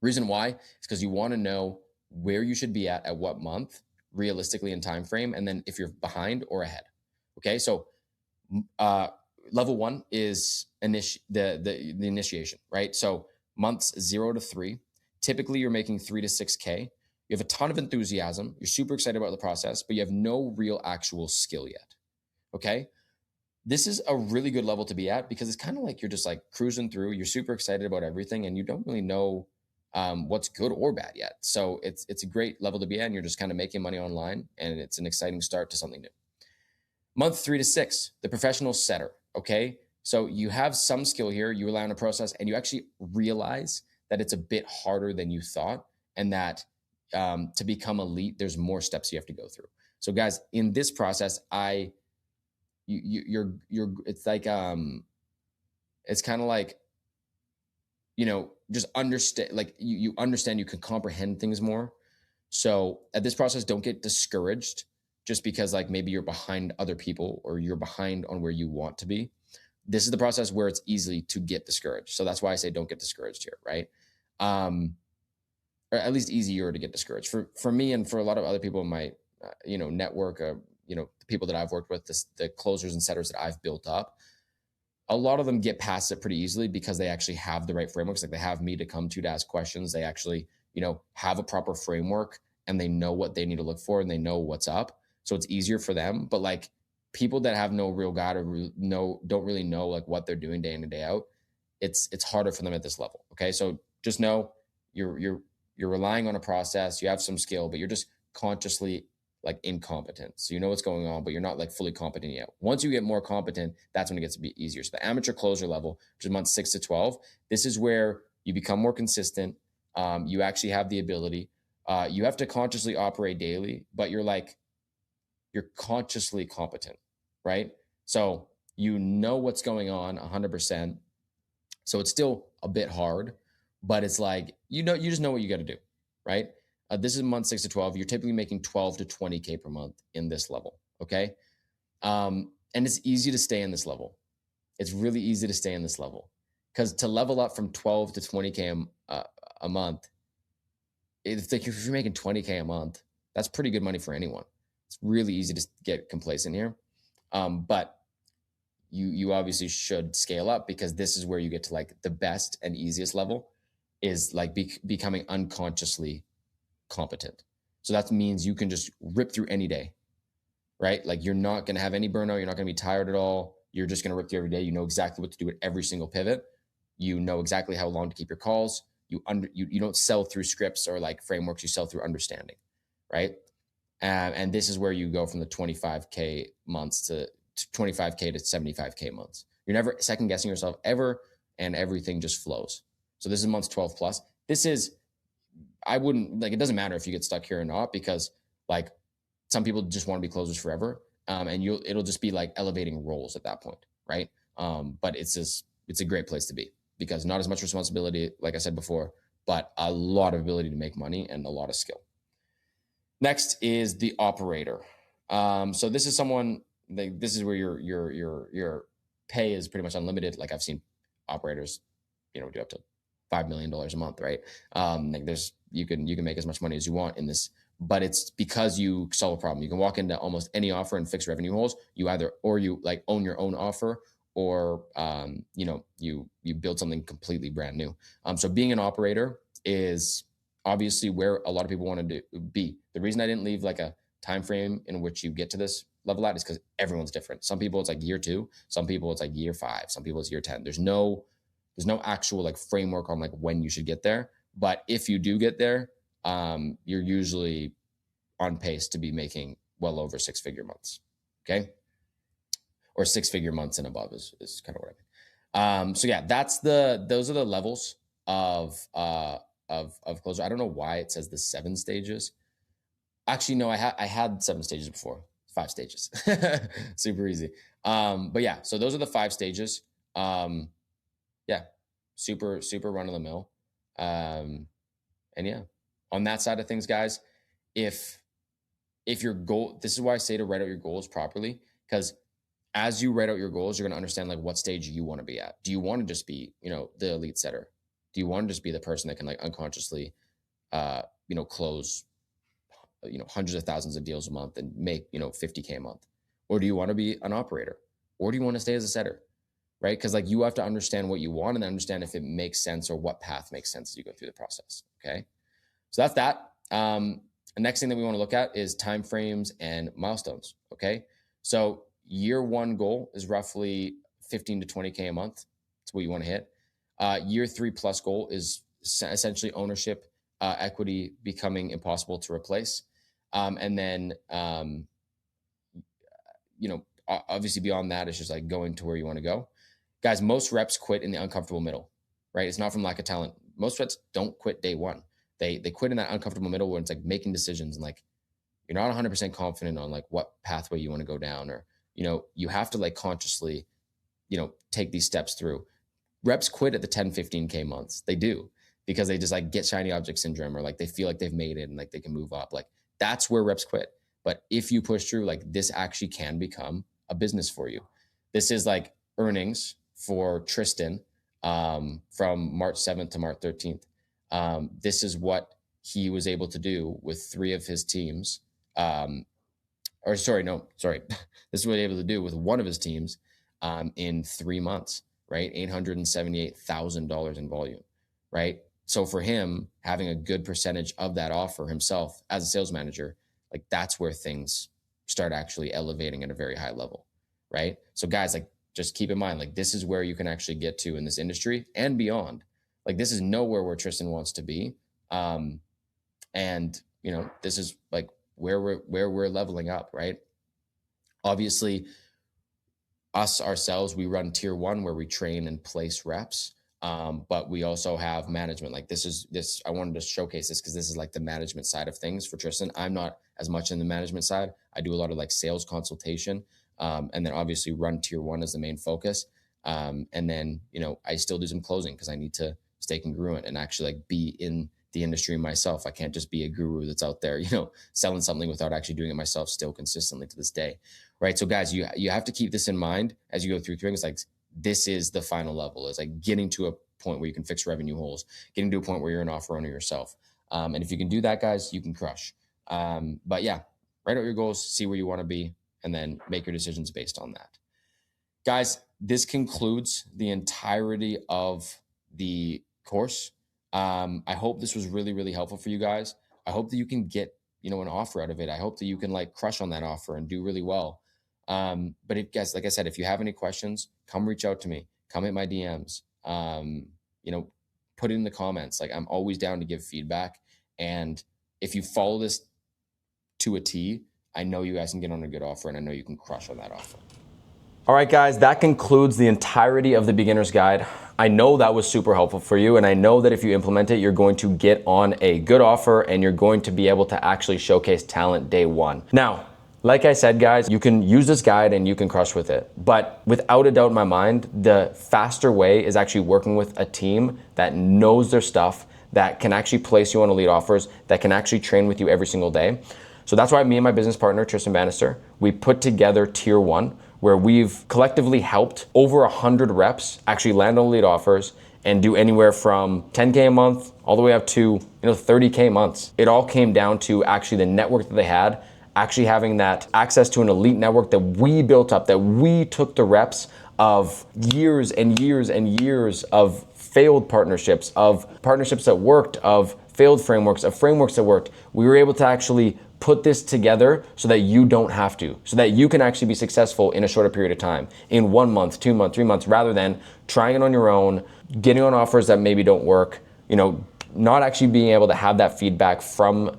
Reason why is because you want to know where you should be at what month, realistically in time frame, and then if you're behind or ahead. Okay, so level 1 is the initiation, right? So months 0 to 3. Typically, you're making 3 to 6K. You have a ton of enthusiasm. You're super excited about the process, but you have no real actual skill yet. Okay. This is a really good level to be at because it's kind of like you're just like cruising through. You're super excited about everything and you don't really know what's good or bad yet. So it's a great level to be at and you're just kind of making money online and it's an exciting start to something new. Month 3 to 6, the professional setter. Okay. So you have some skill here, you rely on a process and you actually realize that it's a bit harder than you thought and that to become elite, there's more steps you have to go through. So guys, in this process, it's like it's kind of like, just understand, like you understand, you can comprehend things more. So at this process, don't get discouraged just because like maybe you're behind other people or you're behind on where you want to be. This is the process where it's easy to get discouraged. So that's why I say don't get discouraged here, right? Or at least easier to get discouraged for me and for a lot of other people in my network, the people that I've worked with, the closers and setters that I've built up, a lot of them get past it pretty easily because they actually have the right frameworks. Like they have me to come to ask questions. They actually, have a proper framework and they know what they need to look for and they know what's up. So it's easier for them. But like people that have no real guide or don't really know like what they're doing day in and day out, it's harder for them at this level. Okay. So just know you're relying on a process, you have some skill, but you're just consciously like incompetent. So you know what's going on, but you're not like fully competent yet. Once you get more competent, that's when it gets to be easier. So the amateur closer level, which is months 6 to 12, this is where you become more consistent. You actually have the ability. You have to consciously operate daily, but you're consciously competent, right? So you know what's going on 100%. So it's still a bit hard, but it's like, you just know what you got to do, right? This is month 6 to 12. You're typically making 12 to 20K per month in this level. Okay. And it's easy to stay in this level. It's really easy to stay in this level because to level up from 12 to 20K a month, if you're making 20K a month, that's pretty good money for anyone. It's really easy to get complacent here. But you obviously should scale up because this is where you get to like the best and easiest level is like becoming unconsciously competent. So that means you can just rip through any day, right? Like you're not going to have any burnout. You're not going to be tired at all. You're just going to rip through every day. You know exactly what to do at every single pivot. You know exactly how long to keep your calls. You don't sell through scripts or like frameworks. You sell through understanding. right? And this is where you go from the 25K months to 25K to 75K months. You're never second guessing yourself ever, and everything just flows. So this is months 12 plus. This is, I wouldn't like, it doesn't matter if you get stuck here or not, because like some people just want to be closers forever. And it'll just be like elevating roles at that point, right? But it's a great place to be, because not as much responsibility, like I said before, but a lot of ability to make money and a lot of skill. Next is the operator. So this is someone, this is where your pay is pretty much unlimited. Like I've seen operators, do up to $5 million a month, right? Like you can make as much money as you want in this, but it's because you solve a problem. You can walk into almost any offer and fix revenue holes. You like own your own offer, or you build something completely brand new. So being an operator is obviously where a lot of people want to be. The reason I didn't leave like a time frame in which you get to this level at is because everyone's different. Some people it's like year 2, some people it's like year 5, some people it's year 10. There's no actual like framework on like when you should get there. But if you do get there, you're usually on pace to be making well over 6-figure months. Okay. Or 6-figure months and above is kind of what I mean. So yeah, those are the levels of closer. I don't know why it says the 7 stages. Actually, no, I had 7 stages before. 5 stages. Super easy. But yeah, so those are the 5 stages. Yeah, super run of the mill. And yeah, on that side of things, guys, if your goal, this is why I say to write out your goals properly, because as you write out your goals, you're going to understand like what stage you want to be at. Do you want to just be, the elite setter? Do you want to just be the person that can like unconsciously, close, hundreds of thousands of deals a month and make, 50K a month? Or do you want to be an operator? Or do you want to stay as a setter? Right? Because like you have to understand what you want and understand if it makes sense or what path makes sense as you go through the process. Okay. So that's that. The next thing that we want to look at is timeframes and milestones. Okay. So year 1 goal is roughly 15 to 20K a month. That's what you want to hit. Year 3 plus goal is essentially ownership, equity becoming impossible to replace. And then, obviously beyond that, it's just like going to where you want to go. Guys, most reps quit in the uncomfortable middle, right? It's not from lack of talent. Most reps don't quit day 1. They quit in that uncomfortable middle where it's like making decisions and like you're not 100% confident on like what pathway you want to go down, or you have to like consciously take these steps through. Reps quit at the 10 15K months. They do, because they just like get shiny object syndrome, or like they feel like they've made it and like they can move up. Like that's where reps quit. But if you push through, like this actually can become a business for you. This is like earnings for Tristan from March 7th to March 13th. This is what he was able to do with 3 of his teams. This is what he was able to do with 1 of his teams in 3 months, right? $878,000 in volume, right? So for him, having a good percentage of that offer himself as a sales manager, like that's where things start actually elevating at a very high level, right? So guys, like just keep in mind, like this is where you can actually get to in this industry and beyond. Like this is nowhere where Tristan wants to be. And this is like where we're leveling up, right? Obviously, us ourselves, we run tier 1 where we train and place reps. But we also have management. Like this, I wanted to showcase this because this is like the management side of things for Tristan. I'm not as much in the management side. I do a lot of like sales consultation. And then obviously run tier 1 as the main focus. And then, I still do some closing because I need to stay congruent and actually like be in the industry myself. I can't just be a guru that's out there, selling something without actually doing it myself still consistently to this day. Right. So guys, you have to keep this in mind as you go through things. Like this is the final level. It's like getting to a point where you can fix revenue holes, getting to a point where you're an offer owner yourself. And if you can do that, guys, you can crush. But yeah, write out your goals, see where you want to be, and then make your decisions based on that. Guys, this concludes the entirety of the course. I hope this was really, really helpful for you guys. I hope that you can get, an offer out of it. I hope that you can like crush on that offer and do really well. But if guys, like I said, if you have any questions, come reach out to me, come hit my DMs, put it in the comments. Like I'm always down to give feedback. And if you follow this to a T, I know you guys can get on a good offer, and I know you can crush on that offer. All right, guys, that concludes the entirety of the beginner's guide. I know that was super helpful for you, and I know that if you implement it, you're going to get on a good offer and you're going to be able to actually showcase talent day one. Now, like I said, guys, you can use this guide and you can crush with it. But without a doubt in my mind, the faster way is actually working with a team that knows their stuff, that can actually place you on elite offers, that can actually train with you every single day. So that's why me and my business partner, Tristan Bannister, we put together Tier 1, where we've collectively helped over 100 reps actually land on elite offers and do anywhere from 10K a month all the way up to 30K months. It all came down to actually the network that they had, actually having that access to an elite network that we built up, that we took the reps of years and years and years of failed partnerships, of partnerships that worked, of failed frameworks, of frameworks that worked. We were able to actually put this together so that you don't have to, so that you can actually be successful in a shorter period of time, in 1 month, 2 months, 3 months, rather than trying it on your own, getting on offers that maybe don't work, not actually being able to have that feedback from,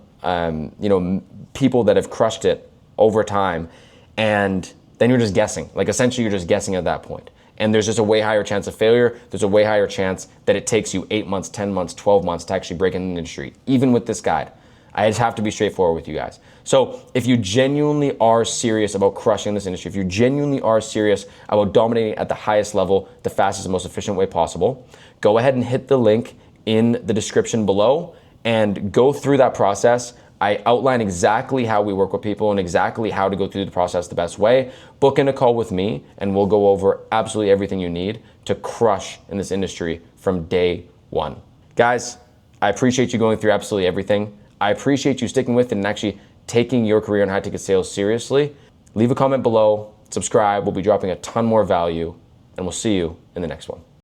people that have crushed it over time. And then you're just guessing, essentially you're just guessing at that point. And there's just a way higher chance of failure. There's a way higher chance that it takes you 8 months, 10 months, 12 months to actually break into the industry, even with this guide. I just have to be straightforward with you guys. So if you genuinely are serious about crushing this industry, if you genuinely are serious about dominating at the highest level, the fastest and most efficient way possible, go ahead and hit the link in the description below and go through that process. I outline exactly how we work with people and exactly how to go through the process the best way. Book in a call with me and we'll go over absolutely everything you need to crush in this industry from day one. Guys, I appreciate you going through absolutely everything. I appreciate you sticking with it and actually taking your career in high ticket sales seriously. Leave a comment below, subscribe. We'll be dropping a ton more value, and we'll see you in the next one.